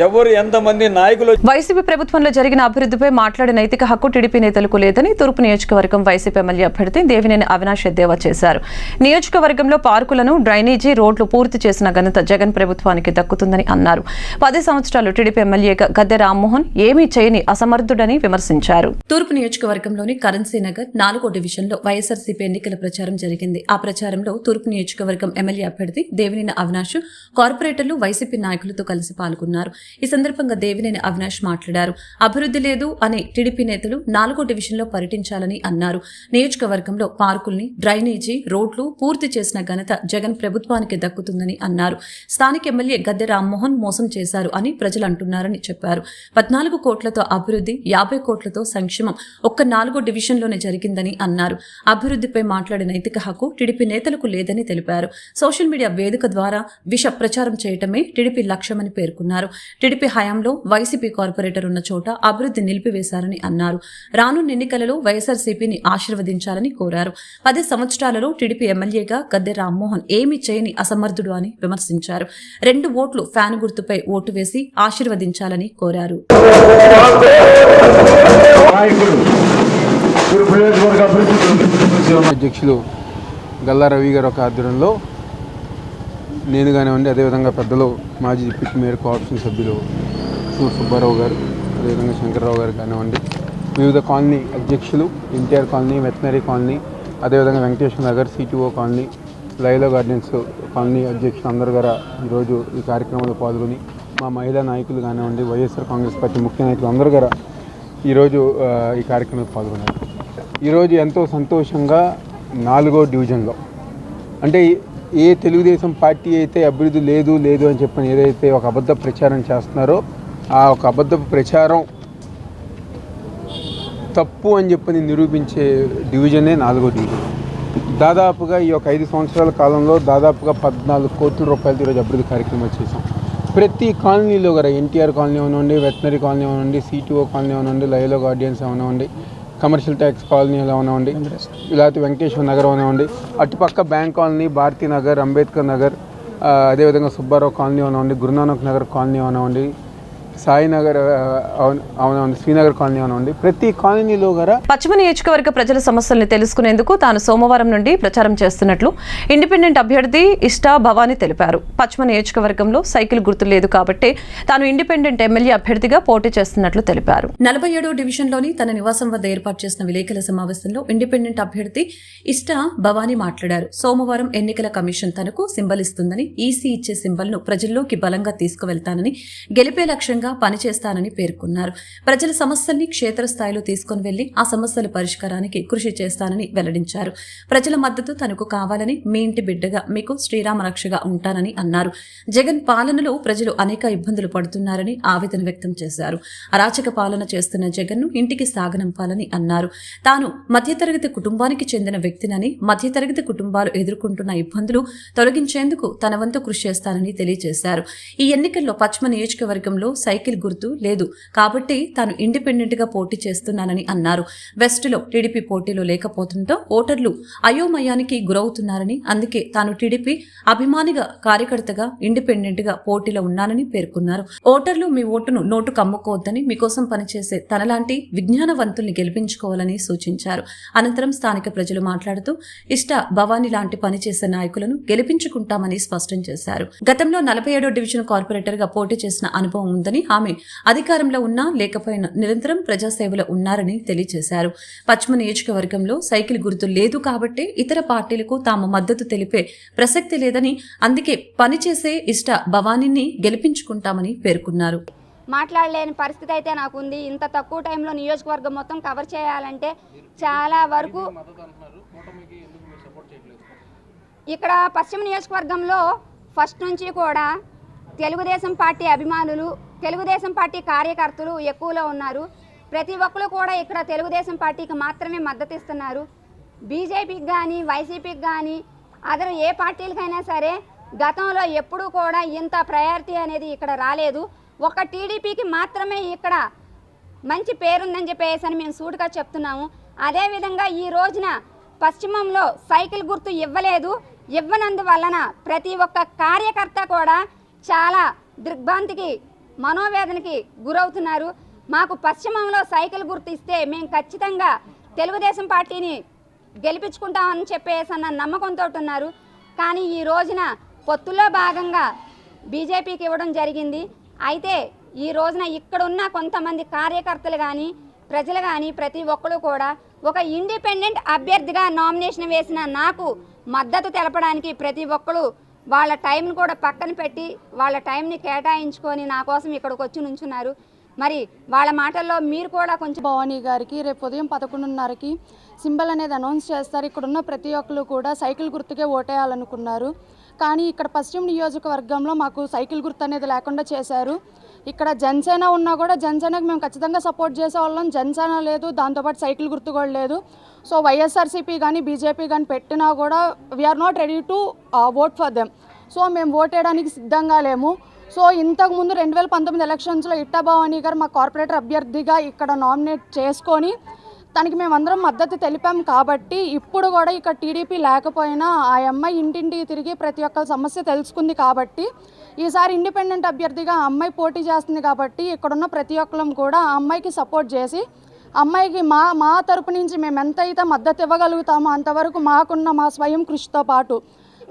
ఎవరు ఎంతమంది నాయకులు వైసీపీ ప్రభుత్వంలో జరిగిన అభివృద్ధిపై మాట్లాడే నైతిక హక్కు టీడీపీ నేతలకు లేదని తూర్పు నియోజకవర్గం వైసీపీ ఎమ్మెల్యే అభ్యర్థి దేవినేని అవినాష్ ఎద్దేవా చేశారు. నియోజకవర్గంలో పార్కులను, డ్రైనేజీ, రోడ్లు పూర్తి చేసిన ఘనత జగన్ ప్రభుత్వానికి దక్కుతుందని అన్నారు. 10 సంవత్సరాలు టీడీపీ ఎమ్మెల్యేగా గద్దె రామ్మోహన్ ఏమీ చేయని అసమర్థుడని విమర్శించారు. తూర్పు నియోజకవర్గంలోని కరెన్సీ నగర్ 4వ డివిజన్లో వైఎస్ఆర్సీపీ ఎన్నికల ప్రచారం జరిగింది. ఆ ప్రచారంలో తూర్పు నియోజకవర్గం ఎమ్మెల్యే అభ్యర్థి దేవినేని అవినాష్ కార్పొరేటర్లు, వైసీపీ నాయకులతో కలిసి పాల్గొన్నారు. ఈ సందర్భంగా దేవినేని అవినాష్ మాట్లాడారు. అభివృద్ధి లేదు అనే టీడీపీ నేతలు 4వ డివిజన్లో పర్యటించాలని అన్నారు. నియోజకవర్గంలో పార్కుల్ని, డ్రైనేజీ, రోడ్లు పూర్తి చేసిన ఘనత జగన్ ప్రభుత్వానికి దక్కుతుందని అన్నారు. స్థానిక ఎమ్మెల్యే గద్దె రామ్మోహన్ మోసం చేశారు అని ప్రజలు అంటున్నారని చెప్పారు. 14 కోట్లతో అభివృద్ధి, 50 కోట్లతో సంక్షేమం ఒక్క 4వ డివిజన్లోనే జరిగిందని అన్నారు. అభివృద్ధిపై మాట్లాడే నైతిక హక్కు టీడీపీ నేతలకు లేదని తెలిపారు. సోషల్ మీడియా వేదిక ద్వారా విష ప్రచారం చేయటమే టీడీపీ లక్ష్యమని పేర్కొన్నారు. టీడీపీ హయాంలో వైసీపీ కార్పొరేటర్ ఉన్న చోట అభివృద్ధి నిలిపివేశారని అన్నారు. రానున్న ఎన్నికలలో వైఎస్ఆర్సీపీని ఆశీర్వదించాలని కోరారు. 10 సంవత్సరాలలో టీడీపీ ఎమ్మెల్యేగా గద్దె రామ్మోహన్ ఏమీ చేయని అసమర్థుడు అని విమర్శించారు. 2 ఓట్లు ఫ్యాన్ గుర్తుపై ఓటు వేసి ఆశీర్వదించాలని కోరారు. అధ్యక్షులు గల్లా రవి గారు ఒక ఆధ్వర్యంలో నేను కానివ్వండి, అదేవిధంగా పెద్దలు మాజీ డిప్యూటీ మేయర్ కోఆప్షన్ సభ్యులు సుబ్బారావు గారు, అదేవిధంగా శంకర్రావు గారు కానివ్వండి, వివిధ కాలనీ అధ్యక్షులు, ఎన్టీఆర్ కాలనీ, వెటనరీ కాలనీ, అదేవిధంగా Venkateswara Nagar, CTO colony, Laila gardens colony అధ్యక్షులు అందరూ కూడా ఈరోజు ఈ కార్యక్రమంలో పాల్గొని మా మహిళా నాయకులు కానివ్వండి, వైఎస్ఆర్ కాంగ్రెస్ పార్టీ ముఖ్య నాయకులు అందరూ కూడా ఈరోజు ఈ కార్యక్రమంలో పాల్గొన్నారు. ఈరోజు ఎంతో సంతోషంగా 4వ డివిజన్లో అంటే ఏ తెలుగుదేశం పార్టీ అయితే అభివృద్ధి లేదు అని చెప్పని ఏదైతే ఒక అబద్ధ ప్రచారం చేస్తున్నారో ఆ ఒక అబద్ధ ప్రచారం తప్పు అని చెప్పని నిరూపించే డివిజనే 4వ డివిజన్. దాదాపుగా ఈ ఒక 5 సంవత్సరాల కాలంలో దాదాపుగా 14 కోట్ల రూపాయలతో ఈరోజు అభివృద్ధి కార్యక్రమాలు చేసాం. ప్రతి కాలనీలో కూడా ఎన్టీఆర్ కాలనీ అవనివ్వండి, వెటనరీ కాలనీ అవనివ్వండి, సిటీఓ కాలనీ అవనివ్వండి, లైలో గార్డియన్స్ అవనివ్వండి, కమర్షియల్ ట్యాక్స్ కాలనీలు అవనివ్వండి, లేకపోతే వెంకటేశ్వర నగర్ అవనివ్వండి, అటుపక్క బ్యాంక్ కాలనీ, భారతీ నగర్, అంబేద్కర్ నగర్, అదేవిధంగా సుబ్బారావు కాలనీ అవనివ్వండి, గురునానక్ నగర్ కాలనీ అవనివ్వండి, సాయినగర్ అవునండి, శ్రీనగర్ కాలనీ అవునండి, ప్రతి కాలనీలో కూడా పశ్చిమ నియోజకవర్గ ప్రజల సమస్యల్ని తెలుసుకునేందుకు తాను సోమవారం నుండి ప్రచారం చేస్తున్నట్లు ఇండిపెండెంట్ అభ్యర్థి ఇష్టా భవానీ తెలిపారు. పశ్చిమ నియోజకవర్గంలో సైకిల్ గుర్తు లేదు కాబట్టి తాను ఇండిపెండెంట్ ఎమ్మెల్యే అభ్యర్థిగా పోటీ చేస్తున్నట్లు తెలిపారు. 47వ డివిజన్లోని తన నివాసం వద్ద ఏర్పాటు చేసిన విలేకరుల సమావేశంలో ఇండిపెండెంట్ అభ్యర్థి ఇష్టా భవానీ మాట్లాడారు. సోమవారం ఎన్నికల కమిషన్ తనకు సింబల్ ఇస్తుందని, ఈసీ ఇచ్చే సింబల్ ను ప్రజల్లోకి బలంగా తీసుకువెళ్తానని, గెలిపే లక్ష్యంగా పనిచేస్తానని పేర్కొన్నారు. ప్రజల సమస్యల్ని క్షేత్రస్థాయిలో తీసుకుని వెళ్లి ఆ సమస్యల పరిష్కారానికి కృషి చేస్తానని వెల్లడించారు. ప్రజల మద్దతు తనకు కావాలని, మీ ఇంటి బిడ్డగా మీకు శ్రీరామ రక్షగా ఉంటానని అన్నారు. జగన్ పాలనలో ప్రజలు అనేక ఇబ్బందులు పడుతున్నారని ఆవేదన వ్యక్తం చేశారు. అరాచక పాలన చేస్తున్న జగన్ ను ఇంటికి సాగనంపాలని అన్నారు. తాను మధ్యతరగతి కుటుంబానికి చెందిన వ్యక్తినని, మధ్యతరగతి కుటుంబాలు ఎదుర్కొంటున్న ఇబ్బందులు తొలగించేందుకు తన వంతు కృషి చేస్తానని తెలియజేశారు. ఈ ఎన్నికల్లో పశ్చిమ నియోజకవర్గంలో సైకిల్ గుర్తు లేదు కాబట్టి తాను ఇండిపెండెంట్ గా పోటీ చేస్తున్నానని అన్నారు. వెస్ట్ లో టీడీపీ పోటీలో లేకపోతుండటం ఓటర్లు అయోమయానికి గురవుతున్నారని, అందుకే తాను టీడీపీ అభిమానిగా, కార్యకర్తగా ఇండిపెండెంట్ గా పోటీలో ఉన్నానని పేర్కొన్నారు. ఓటర్లు మీ ఓటును నోటుకు అమ్ముకోవద్దని, మీకోసం పనిచేసే తనలాంటి విజ్ఞానవంతుల్ని గెలిపించుకోవాలని సూచించారు. అనంతరం స్థానిక ప్రజలు మాట్లాడుతూ ఇష్టా భవానీ లాంటి పనిచేసే నాయకులను గెలిపించుకుంటామని స్పష్టం చేశారు. గతంలో 47వ డివిజన్ కార్పొరేటర్ గా పోటీ చేసిన అనుభవం ఉందని, ఆమె అధికారంలో ఉన్నా లేకపోయినా నిరంతరం ప్రజాసేవలో ఉన్నారని తెలియజేశారు. పశ్చిమ నియోజకవర్గంలో సైకిల్ గుర్తు లేదు కాబట్టి ఇతర పార్టీలకు తాము మద్దతు తెలిపే ప్రసక్తి లేదని, అందుకే పనిచేసే ఇష్ట భవానీని గెలిపించుకుంటామని పేర్కొన్నారు. మాట్లాడలేని పరిస్థితి అయితే నాకుంది. ఇంత తక్కువ టైంలో నియోజకవర్గం మొత్తం కవర్ చేయాలంటే చాలా వరకు ఇక్కడ పశ్చిమ నియోజకవర్గంలో ఫస్ట్ నుంచి కూడా తెలుగుదేశం పార్టీ అభిమానులు, తెలుగుదేశం పార్టీ కార్యకర్తలు ఎక్కువలో ఉన్నారు. ప్రతి ఒక్కరు కూడా ఇక్కడ తెలుగుదేశం పార్టీకి మాత్రమే మద్దతు ఇస్తున్నారు. బీజేపీకి కానీ, వైసీపీకి కానీ, అదర్ ఏ పార్టీలకైనా సరే గతంలో ఎప్పుడూ కూడా ఇంత ప్రయారిటీ అనేది ఇక్కడ రాలేదు. ఒక టీడీపీకి మాత్రమే ఇక్కడ మంచి పేరుందని చెప్పేసి మేము సూటిగా చెప్తున్నాము. అదేవిధంగా ఈ రోజున పశ్చిమంలో సైకిల్ గుర్తు ఇవ్వలేదు. ఇవ్వనందువలన ప్రతి ఒక్క కార్యకర్త కూడా చాలా దిగ్భ్రాంతికి, మనోవేదనకి గురవుతున్నారు. మాకు పశ్చిమంలో సైకిల్ గుర్తు ఇస్తే మేము ఖచ్చితంగా తెలుగుదేశం పార్టీని గెలిపించుకుంటామని చెప్పేసి అన్న నమ్మకంతో ఉన్నారు. కానీ ఈ రోజున పొత్తుల్లో భాగంగా బీజేపీకి ఇవ్వడం జరిగింది. అయితే ఈ రోజున ఇక్కడున్న కొంతమంది కార్యకర్తలు కానీ, ప్రజలు కానీ ప్రతి ఒక్కరు కూడా ఒక ఇండిపెండెంట్ అభ్యర్థిగా నామినేషన్ వేసిన నాకు మద్దతు తెలపడానికి ప్రతి ఒక్కరు వాళ్ళ టైంని కూడా పక్కన పెట్టి వాళ్ళ టైంని కేటాయించుకొని నా కోసం ఇక్కడికి వచ్చి నుంచున్నారు. మరి వాళ్ళ మాటల్లో మీరు కూడా కొంచెం భవానీ గారికి రేపు ఉదయం 11:30కి సింబల్ అనేది అనౌన్స్ చేస్తారు. ఇక్కడ ఉన్న ప్రతి ఒక్కరు కూడా సైకిల్ గుర్తుకే ఓటేయాలనుకున్నారు. కానీ ఇక్కడ పశ్చిమ నియోజకవర్గంలో మాకు సైకిల్ గుర్తు అనేది లేకుండా చేశారు. ఇక్కడ జనసేన ఉన్నా కూడా జనసేనకు మేము ఖచ్చితంగా సపోర్ట్ చేసేవాళ్ళం. జనసేన లేదు, దాంతోపాటు సైకిల్ గుర్తు కూడా లేదు. సో వైఎస్ఆర్సీపీ కానీ బీజేపీ కానీ పెట్టినా కూడా we're not ready to vote for them. So మేము ఓటేయడానికి సిద్ధంగా లేము. సో ఇంతకుముందు 2019 ఎలక్షన్స్లో ఇట్టా భవానీ గారు మా కార్పొరేటర్ అభ్యర్థిగా ఇక్కడ నామినేట్ చేసుకొని తనకి మేమందరం మద్దతు తెలిపాం. కాబట్టి ఇప్పుడు కూడా ఇక్కడ టీడీపీ లేకపోయినా ఆ అమ్మాయి ఇంటింటికి తిరిగి ప్రతి ఒక్క సమస్య తెలుసుకుంది. కాబట్టి ఈసారి ఇండిపెండెంట్ అభ్యర్థిగా ఆ అమ్మాయి పోటీ చేస్తుంది. కాబట్టి ఇక్కడున్న ప్రతి ఒక్కరం కూడా ఆ అమ్మాయికి సపోర్ట్ చేసి అమ్మాయికి మా తరపు నుంచి మేము ఎంతైతే మద్దతు ఇవ్వగలుగుతామో అంతవరకు మాకున్న మా స్వయం కృషితో పాటు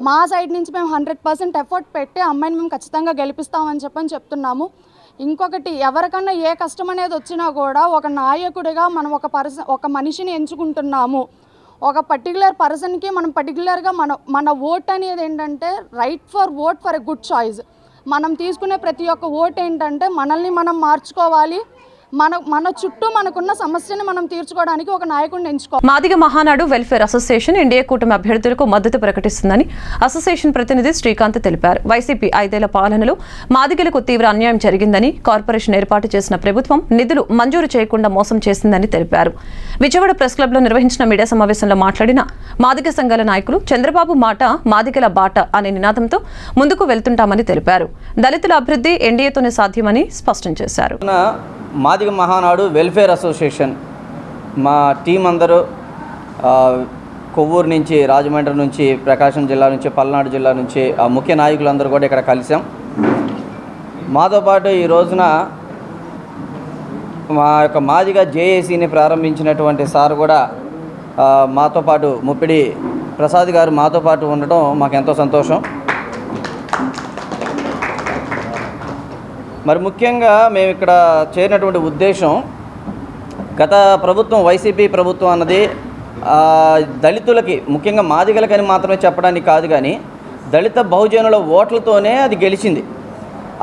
మా సైడ్ నుంచి మేము 100% ఎఫర్ట్ పెట్టి అమ్మాయిని మేము ఖచ్చితంగా గెలిపిస్తామని చెప్తున్నాము. ఇంకొకటి, ఎవరికన్నా ఏ కష్టం అనేది వచ్చినా కూడా ఒక నాయకుడిగా మనం ఒక మనిషిని ఎంచుకుంటున్నాము. ఒక పర్టికులర్ పర్సన్కి మనం పర్టికులర్గా మన ఓట్ అనేది ఏంటంటే right for vote for a good choice. మనం తీసుకునే ప్రతి ఒక్క ఓట్ ఏంటంటే మనల్ని మనం మార్చుకోవాలి. మన చుట్టూ మనకున్న సమస్యని మనం తీర్చుకోవడానికి ఒక నాయకుడిని ఎంచుకోవాలి. Madiga Mahanadu welfare association NDA కూటమి అభ్యర్థులకు మద్దతు ప్రకటిస్తుందని అసోసియేషన్ ప్రతినిధి శ్రీకాంత్ తెలిపారు. వైసీపీ 5 ఏళ్ల పాలనలో మాదిగలకు తీవ్ర అన్యాయం జరిగిందని, కార్పొరేషన్ ఏర్పాటు చేసిన ప్రభుత్వం నిధులు మంజూరు చేయకుండా మోసం చేసిందని తెలిపారు. విజయవాడ ప్రెస్ క్లబ్లో నిర్వహించిన మీడియా సమావేశంలో మాట్లాడిన మాదిగ సంఘాల నాయకులు చంద్రబాబు మాట మాదిగల బాట అనే నినాదంతో ముందుకు వెళ్తుంటామని తెలిపారు. దళితుల అభివృద్ధి ఎన్డీఏతోనే సాధ్యమని స్పష్టం చేశారు. మాదిగ మహానాడు వెల్ఫేర్ అసోసియేషన్ మా టీం అందరూ కొవ్వూరు నుంచి, రాజమండ్రి నుంచి, ప్రకాశం జిల్లా నుంచి, పల్నాడు జిల్లా నుంచి ముఖ్య నాయకులందరూ కూడా ఇక్కడ కలిసాం. మాతో పాటు ఈ రోజున మా యొక్క మాదిగ జేఏసీని ప్రారంభించినటువంటి సార్ కూడా మాతో పాటు ముప్పిడి ప్రసాద్ గారు మాతో పాటు ఉండడం మాకు ఎంతో సంతోషం. మరి ముఖ్యంగా మేము ఇక్కడ చేరినటువంటి ఉద్దేశం, గత ప్రభుత్వం వైసీపీ ప్రభుత్వం అన్నది దళితులకి, ముఖ్యంగా మాదిగలకని మాత్రమే చెప్పడానికి కాదు, కానీ దళిత బహుజనుల ఓట్లతోనే అది గెలిచింది.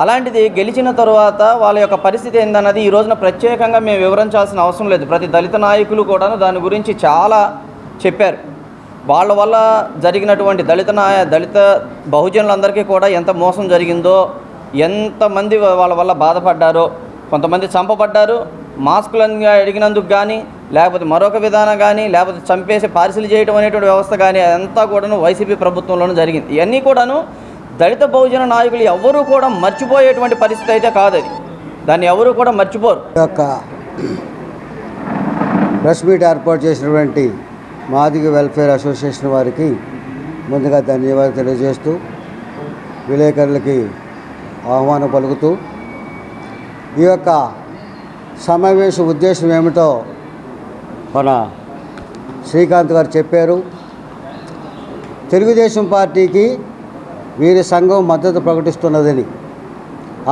అలాంటిది గెలిచిన తర్వాత వాళ్ళ యొక్క పరిస్థితి ఏందన్నది ఈ రోజున ప్రత్యేకంగా మేము వివరించాల్సిన అవసరం లేదు. ప్రతి దళిత నాయకులు కూడా దాని గురించి చాలా చెప్పారు. వాళ్ళ వల్ల జరిగినటువంటి దళిత బహుజనులందరికీ కూడా ఎంత మోసం జరిగిందో, ఎంతమంది వాళ్ళ వల్ల బాధపడ్డారో, కొంతమంది చంపబడ్డారు మాస్కులను అడిగినందుకు కానీ, లేకపోతే మరొక విధానం కానీ, లేకపోతే చంపేసి పార్సిల్ చేయడం అనేటువంటి వ్యవస్థ కానీ, అదంతా కూడాను వైసీపీ ప్రభుత్వంలోనూ జరిగింది. ఇవన్నీ కూడాను దళిత బహుజన నాయకులు ఎవరూ కూడా మర్చిపోయేటువంటి పరిస్థితి అయితే కాదు. అది దాన్ని ఎవరూ కూడా మర్చిపోరు. యొక్క ప్రెస్ మీట్ ఏర్పాటు చేసినటువంటి మాదిగ వెల్ఫేర్ అసోసియేషన్ వారికి ముందుగా ధన్యవాదాలు తెలియజేస్తూ, విలేకరులకి ఆహ్వానం పలుకుతూ, ఈ యొక్క సమావేశ ఉద్దేశం ఏమిటో మన శ్రీకాంత్ గారు చెప్పారు. తెలుగుదేశం పార్టీకి వీరి సంఘం మద్దతు ప్రకటిస్తున్నదని,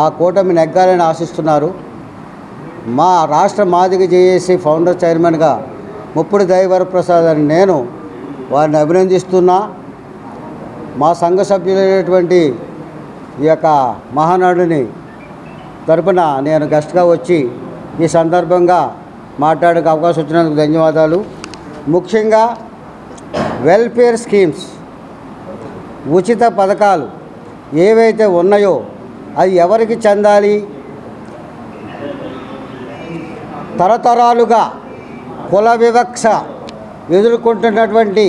ఆ కూటమి నెగ్గాలని ఆశిస్తున్నారు. మా రాష్ట్ర మాదిగ జేఏసీ ఫౌండర్ చైర్మన్గా ముప్పిడి దైవరప్రసాద్ అని నేను వారిని అభినందిస్తున్నా. మా సంఘ సభ్యులైనటువంటి ఈ యొక్క మహానాడుని తరపున నేను గెస్ట్గా వచ్చి ఈ సందర్భంగా మాట్లాడే అవకాశం వచ్చినందుకు ధన్యవాదాలు. ముఖ్యంగా వెల్ఫేర్ స్కీమ్స్, ఉచిత పథకాలు ఏవైతే ఉన్నాయో అది ఎవరికి చెందాలి? తరతరాలుగా కుల వివక్ష ఎదుర్కొంటున్నటువంటి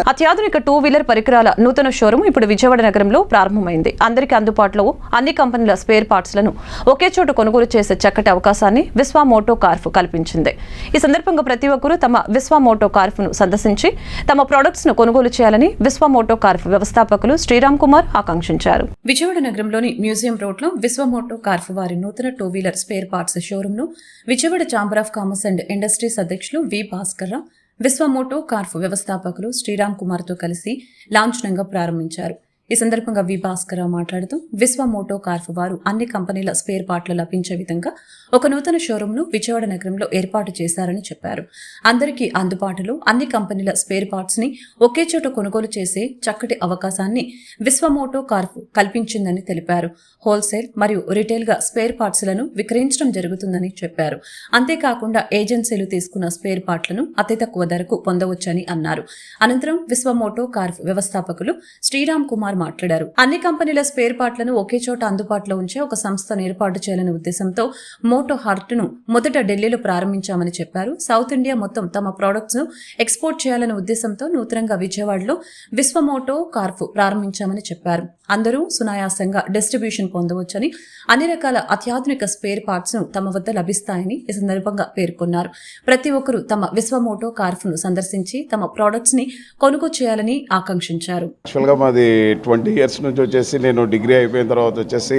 అత్యాధునిక 2-వీలర్ పరికరాల నూతన షోరూం ఇప్పుడు విజయవాడ నగరంలో ప్రారంభమైంది. అందరికీ అందుబాటులో అన్ని కంపెనీల స్పేర్ పార్ట్స్లను ఒకే చోట కొనుగోలు చేసే చక్కటి అవకాశాన్ని విశ్వ మోటో కార్ఫ్ కల్పించింది. ఈ సందర్భంగా ప్రతి ఒక్కరూ తమ విశ్వ మోటో కార్ఫ్ను సందర్శించి తమ ప్రొడక్ట్స్ ను కొనుగోలు చేయాలని విశ్వ మోటో కార్ఫ్ వ్యవస్థాపకులు శ్రీరామ్ కుమార్ ఆకాంక్షించారు. విజయవాడ నగరంలోని మ్యూజియం రోడ్లో విశ్వ మోటో కార్ఫ్ వారి నూతన 2-వీలర్ స్పేర్ పార్ట్స్ షోరూంను Vijayawada chamber of commerce and industries అధ్యక్షులు వి భాస్కర్ విశ్వ మోటో కార్ఫ్ వ్యవస్థాపకులు శ్రీరామ్ కుమార్తో కలిసి లాంఛనంగా ప్రారంభించారు. ఈ సందర్భంగా వి భాస్కరరావు మాట్లాడుతూ విశ్వ మోటో కార్ప్ వారు అన్ని కంపెనీల స్పేర్ పార్ట్లు లభించే విధంగా ఒక నూతన షోరూంను విజయవాడ నగరంలో ఏర్పాటు చేశారని చెప్పారు. అందరికీ అందుబాటులో అన్ని కంపెనీల స్పేర్ పార్ట్స్ ని ఒకే చోట కొనుగోలు చేసే చక్కటి అవకాశాన్ని విశ్వ మోటో కార్ప్ కల్పించిందని తెలిపారు. హోల్సేల్ మరియు రిటైల్ గా స్పేర్ పార్ట్స్ లను విక్రయించడం జరుగుతుందని చెప్పారు. అంతేకాకుండా ఏజెన్సీలు తీసుకున్న స్పేర్ పార్ట్లను అతి తక్కువ ధరకు పొందవచ్చని అన్నారు. అనంతరం విశ్వ మోటో కార్ప్ వ్యవస్థాపకులు శ్రీరామ్ కుమార్ మాట్లాడారు. అన్ని కంపెనీల స్పేర్ పార్ట్లను ఒకే చోట అందుబాటులో ఉంచే ఒక సంస్థను ఏర్పాటు చేయాలనే ఉద్దేశంతో మోటో హార్ట్ ను మొదట ఢిల్లీలో ప్రారంభించామని చెప్పారు. సౌత్ ఇండియా మొత్తం తమ ప్రొడక్ట్స్ ను ఎక్స్పోర్ట్ చేయాలనే ఉద్దేశంతో నూతనంగా విజయవాడలో విశ్వ మోటో కార్ప్ ప్రారంభించామని చెప్పారు. అందరూ సునాయాసంగా డిస్ట్రిబ్యూషన్ పొందవచ్చని, అన్ని రకాల అత్యాధునిక స్పేర్ పార్ట్స్ ను తమ వద్ద లభిస్తాయని ఈ సందర్భంగా పేర్కొన్నారు. ప్రతి ఒక్కరూ తమ విశ్వ మోటో కార్ప్ ను సందర్శించి తమ ప్రొడక్ట్స్ ని కొనుగోలు చేయాలని ఆకాంక్షించారు. యాక్చువల్గా మాది 20 years నుంచి వచ్చేసి నేను డిగ్రీ అయిపోయిన తర్వాత వచ్చేసి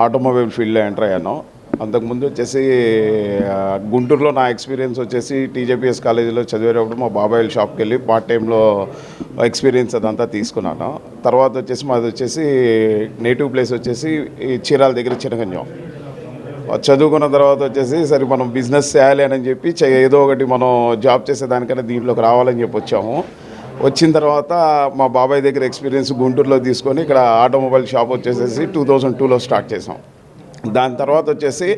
ఆటోమొబైల్ ఫీల్డ్లో ఎంటర్ అయ్యాను. అంతకుముందు వచ్చేసి గుంటూరులో నా ఎక్స్పీరియన్స్ వచ్చేసి టీజేపీఎస్ కాలేజీలో చదివేటప్పుడు మా బాబాయ్ షాప్కి వెళ్ళి పార్ట్ టైంలో ఎక్స్పీరియన్స్ అదంతా తీసుకున్నాను. తర్వాత వచ్చేసి మాది వచ్చేసి నేటివ్ ప్లేస్ వచ్చేసి ఈ చీరాల దగ్గర చినగంజం. చదువుకున్న తర్వాత వచ్చేసి సరే మనం బిజినెస్ చేయాలి అని చెప్పి ఏదో ఒకటి మనం జాబ్ చేసేదానికన్నా దీంట్లోకి రావాలని చెప్పి వచ్చాము. వచ్చిన తర్వాత మా బాబాయ్ దగ్గర ఎక్స్పీరియన్స్ గుంటూరులో తీసుకొని ఇక్కడ ఆటోమొబైల్ షాప్ వచ్చేసేసి 2002లో స్టార్ట్ చేసాం. దాని తర్వాత వచ్చేసి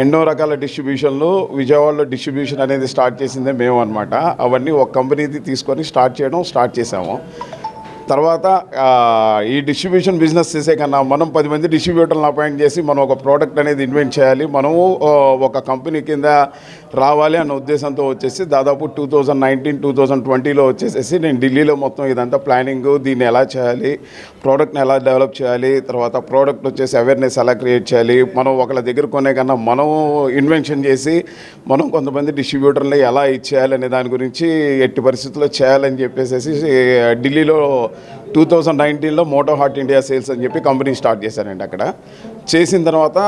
ఎన్నో రకాల డిస్ట్రిబ్యూషన్లు విజయవాడలో డిస్ట్రిబ్యూషన్ అనేది స్టార్ట్ చేసిందే మేము అనమాట. అవన్నీ ఒక కంపెనీది తీసుకొని స్టార్ట్ చేసాము. తర్వాత ఈ డిస్ట్రిబ్యూషన్ బిజినెస్ చేసే కన్నా మనం 10 మంది డిస్ట్రిబ్యూటర్లను అపాయింట్ చేసి మనం ఒక ప్రోడక్ట్ అనేది ఇన్వెంట్ చేయాలి, మనము ఒక కంపెనీ కింద రావాలి అన్న ఉద్దేశంతో వచ్చేసి దాదాపు 2019-2020లో వచ్చేసేసి నేను ఢిల్లీలో మొత్తం ఇదంతా ప్లానింగ్, దీన్ని ఎలా చేయాలి, ప్రోడక్ట్ని ఎలా డెవలప్ చేయాలి, తర్వాత ప్రోడక్ట్ వచ్చేసి అవేర్నెస్ ఎలా క్రియేట్ చేయాలి, మనం ఒకళ్ళ దగ్గర కొనే కన్నా మనం ఇన్వెన్షన్ చేసి మనం కొంతమంది డిస్ట్రిబ్యూటర్ని ఎలా ఇచ్చేయాలి అనే దాని గురించి ఎట్టి పరిస్థితుల్లో చేయాలని చెప్పేసి ఢిల్లీలో 2019లో మోటో హార్ట్ ఇండియా సేల్స్ అని చెప్పి కంపెనీ స్టార్ట్ చేశానండి. అక్కడ చేసిన తర్వాత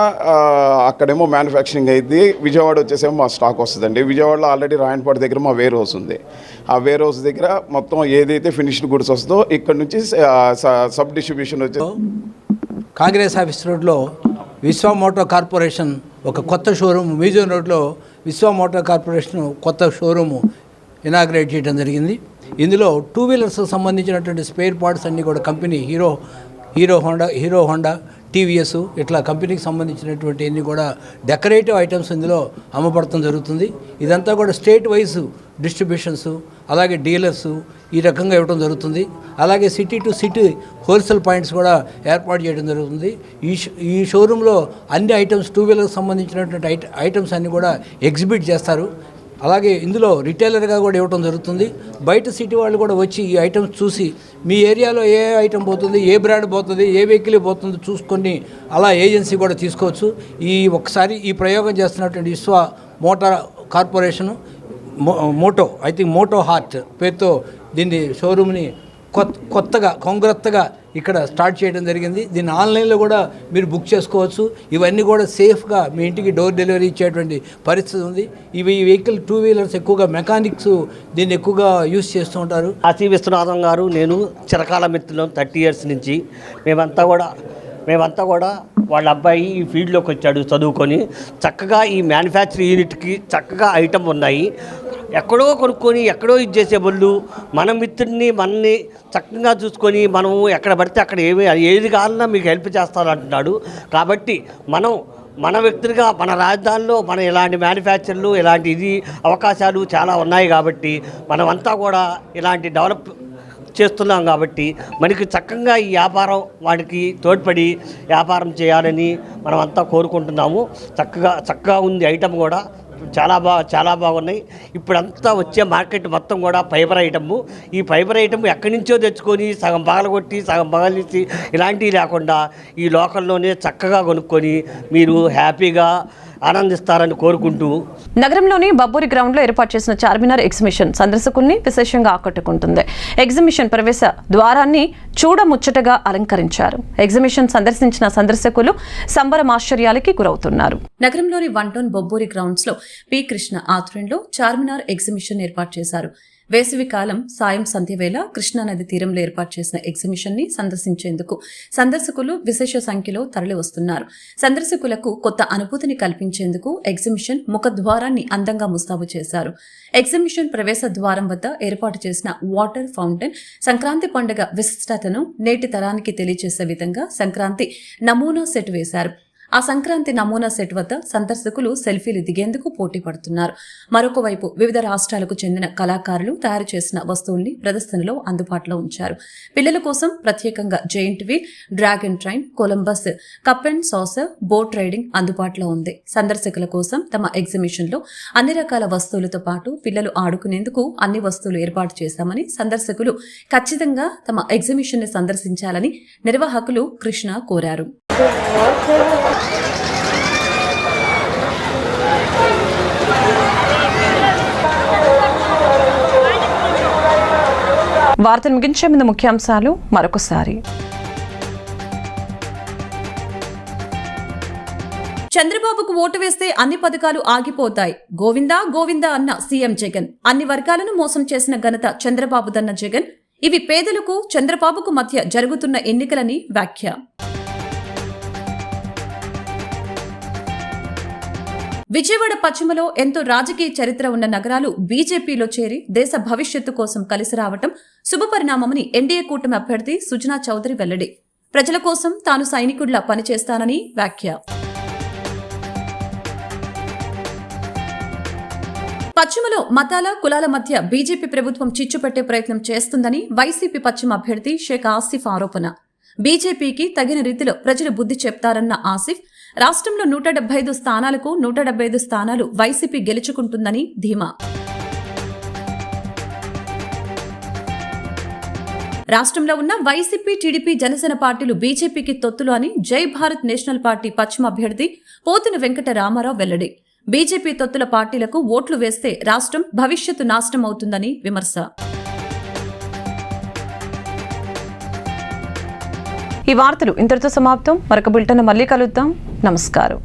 అక్కడేమో మ్యానుఫ్యాక్చరింగ్ అయింది, విజయవాడ వచ్చేసేమో మా స్టాక్ వస్తుందండి. విజయవాడలో ఆల్రెడీ రాయనపాడు దగ్గర మా వేర్ హౌస్ ఉంది. ఆ వేర్ హౌస్ దగ్గర మొత్తం ఏదైతే ఫినిష్డ్ గుడ్స్ వస్తుందో ఇక్కడ నుంచి సబ్ డిస్ట్రిబ్యూషన్ వచ్చి కాంగ్రెస్ ఆఫీస్ రోడ్లో విశ్వ మోటో కార్పొరేషన్ ఒక కొత్త షోరూమ్, మ్యూజియం రోడ్లో విశ్వ మోటో కార్పొరేషన్ కొత్త షోరూము ఇనాగ్రేట్ చేయడం జరిగింది. ఇందులో 2 వీలర్స్ సంబంధించినటువంటి స్పేర్ పార్ట్స్ అన్నీ కూడా కంపెనీ హీరో హోండా టీవీఎస్ ఇట్లా కంపెనీకి సంబంధించినటువంటి అన్నీ కూడా డెకరేటివ్ ఐటమ్స్ ఇందులో అమ్మబడటం జరుగుతుంది. ఇదంతా కూడా స్టేట్ వైజ్ డిస్ట్రిబ్యూషన్స్, అలాగే డీలర్స్ ఈ రకంగా ఇవ్వడం జరుగుతుంది. అలాగే city to city wholesale points కూడా ఏర్పాటు చేయడం జరుగుతుంది. ఈ షోరూంలో అన్ని ఐటమ్స్ 2 వీలర్కి సంబంధించినటువంటి ఐటమ్స్ అన్నీ కూడా ఎగ్జిబిట్ చేస్తారు. అలాగే ఇందులో రిటైలర్గా కూడా ఇవ్వడం జరుగుతుంది. బయట సిటీ వాళ్ళు కూడా వచ్చి ఈ ఐటమ్స్ చూసి మీ ఏరియాలో ఏ ఐటమ్ పోతుంది, ఏ బ్రాండ్ పోతుంది, ఏ వెహికల్ పోతుంది చూసుకొని అలా ఏజెన్సీ కూడా తీసుకోవచ్చు. ఒకసారి ఈ ప్రయోగం చేస్తున్నటువంటి విశ్వ మోటార్ కార్పొరేషను మోటో హార్ట్ పేరుతో దీన్ని షోరూమ్ని కొత్తగా కొంగ్రత్తగా ఇక్కడ స్టార్ట్ చేయడం జరిగింది. దీన్ని ఆన్లైన్లో కూడా మీరు బుక్ చేసుకోవచ్చు. ఇవన్నీ కూడా సేఫ్గా మీ ఇంటికి డోర్ డెలివరీ ఇచ్చేటువంటి పరిస్థితి ఉంది. ఈ వెహికల్ 2 వీలర్స్ ఎక్కువగా మెకానిక్స్ దీన్ని ఎక్కువగా యూజ్ చేస్తూ ఉంటారు. ఆసి విశ్వనాథం గారు, నేను చిరకాల మిత్రులం 30 years నుంచి. మేమంతా కూడా వాళ్ళ అబ్బాయి ఈ ఫీల్డ్లోకి వచ్చాడు చదువుకొని. చక్కగా ఈ మ్యానుఫ్యాక్చరింగ్ యూనిట్కి చక్కగా ఐటమ్ ఉన్నాయి. ఎక్కడో కొనుక్కొని ఎక్కడో ఇది చేసే బదులు మన మిత్రుడిని మనని చక్కగా చూసుకొని మనము ఎక్కడ పడితే అక్కడ ఏది కావాలన్నా మీకు హెల్ప్ చేస్తానంటున్నాడు. కాబట్టి మన వ్యక్తులుగా మన రాజధానిలో ఇలాంటి మ్యానుఫ్యాక్చర్లు ఇలాంటి అవకాశాలు చాలా ఉన్నాయి. కాబట్టి మనమంతా కూడా ఇలాంటి డెవలప్ చేస్తున్నాం. కాబట్టి మనకి చక్కగా ఈ వ్యాపారం వాడికి తోడ్పడి వ్యాపారం చేయాలని మనమంతా కోరుకుంటున్నాము. చక్కగా ఉంది ఐటమ్ కూడా చాలా బాగున్నాయి. ఇప్పుడంతా వచ్చే మార్కెట్ మొత్తం కూడా ఫైబర్ ఐటమ్. ఈ ఫైబర్ ఐటమ్ ఎక్కడి నుంచో తెచ్చుకొని సగం పగలగొట్టి సగం పగలిసి ఇలాంటివి లేకుండా ఈ లోకల్లోనే చక్కగా కొనుక్కొని మీరు హ్యాపీగా ఆనందిస్తారని కోరుకుంటూ నగరంలోని బబ్బూరి గ్రౌండ్ లో ఏర్పాటు చేసిన చార్మినార్ ఎగ్జిబిషన్ సందర్శకుల్ని విశేషంగా ఆకట్టుకుంటుంది. ఎగ్జిబిషన్ ప్రవేశ ద్వారాన్ని చూడముచ్చటగా అలంకరించారు. ఎగ్జిబిషన్ సందర్శించిన సందర్శకులు సంబరమాశ్చర్యాలకి గురవుతున్నారు. నగరంలోని 1 టౌన్ బొబ్బూరి గ్రౌండ్స్ లో పి కృష్ణ ఆధ్వర్యంలో చార్మినార్ ఎగ్జిబిషన్ ఏర్పాటు చేశారు. వేసవి కాలం సాయం సంధ్యవేళ కృష్ణానది తీరంలో ఏర్పాటు చేసిన ఎగ్జిబిషన్ ని సందర్శించేందుకు సందర్శకులు విశేష సంఖ్యలో తరలి వస్తున్నారు. సందర్శకులకు కొత్త అనుభూతిని కల్పించేందుకు ఎగ్జిబిషన్ ముఖద్వారాన్ని అందంగా ముస్తాబు చేశారు. ఎగ్జిబిషన్ ప్రవేశ ద్వారం వద్ద ఏర్పాటు చేసిన వాటర్ ఫౌంటైన్ సంక్రాంతి పండుగ విశిష్టతను నేటి తరానికి తెలియజేసే విధంగా సంక్రాంతి నమూనా సెట్ వేశారు. ఆ సంక్రాంతి నమూనా సెట్ వద్ద సందర్శకులు సెల్ఫీలు దిగేందుకు పోటీ పడుతున్నారు. మరొక వైపు వివిధ రాష్ట్రాలకు చెందిన కళాకారులు తయారు చేసిన వస్తువుల్ని ప్రదర్శనలో అందుబాటులో ఉంచారు. పిల్లల కోసం ప్రత్యేకంగా giant wheel, dragon train, Columbus, cup and saucer, boat riding అందుబాటులో ఉంది. సందర్శకుల కోసం తమ ఎగ్జిబిషన్ లో అన్ని రకాల వస్తువులతో పాటు పిల్లలు ఆడుకునేందుకు అన్ని వస్తువులు ఏర్పాటు చేశామని సందర్శకులు ఖచ్చితంగా తమ ఎగ్జిబిషన్ ని సందర్శించాలని నిర్వాహకులు కృష్ణ కోరారు. వార్తలు ముగించే ముందు ముఖ్యాంశాలు మరొకసారి. చంద్రబాబుకు ఓటు వేస్తే అన్ని పథకాలు ఆగిపోతాయి. గోవిందా గోవిందా అన్న సీఎం జగన్. అన్ని వర్గాలను మోసం చేసిన ఘనత చంద్రబాబుదన్న జగన్. ఇవి పేదలకు చంద్రబాబుకు మధ్య జరుగుతున్న ఎన్నికలని వ్యాఖ్య. విజయవాడ పశ్చిమలో ఎంతో రాజకీయ చరిత్ర ఉన్న నగరాలు బీజేపీలో చేరి దేశ భవిష్యత్తు కోసం కలిసి రావటం శుభపరిణామమని ఎన్డీఏ కూటమి అభ్యర్థి సుజనా చౌదరి వెల్లడి. ప్రజల కోసం తాను సైనికుడిలా పనిచేస్తానని వ్యాఖ్య. పశ్చిమలో మతాల కులాల మధ్య బీజేపీ ప్రభుత్వం చిచ్చుపెట్టే ప్రయత్నం చేస్తుందని వైసీపీ పశ్చిమ అభ్యర్థి షేక్ ఆసిఫ్ ఆరోపణ. బీజేపీకి తగిన రీతిలో ప్రజలు బుద్ధి చెప్తారన్న ఆసిఫ్ రాష్ట్రంలో 175 స్థానాలకు 175 స్థానాలు వైసీపీ గెలుచుకుంటుందని ధీమా. రాష్ట్రంలో ఉన్న వైసీపీ, టీడీపీ, జనసేన పార్టీలు బీజేపీకి తొత్తులు అని జై భారత్ నేషనల్ పార్టీ పశ్చిమ అభ్యర్థి పోతిన వెంకట రామారావు వెల్లడి. బీజేపీ తొత్తుల పార్టీలకు ఓట్లు వేస్తే రాష్ట్రం భవిష్యత్తు నాశనం అవుతుందని విమర్శ. ఈ వార్తలు ఇంతటితో సమాప్తం. మరొక బులెటిన్ మళ్ళీ కలుద్దాం. నమస్కారం.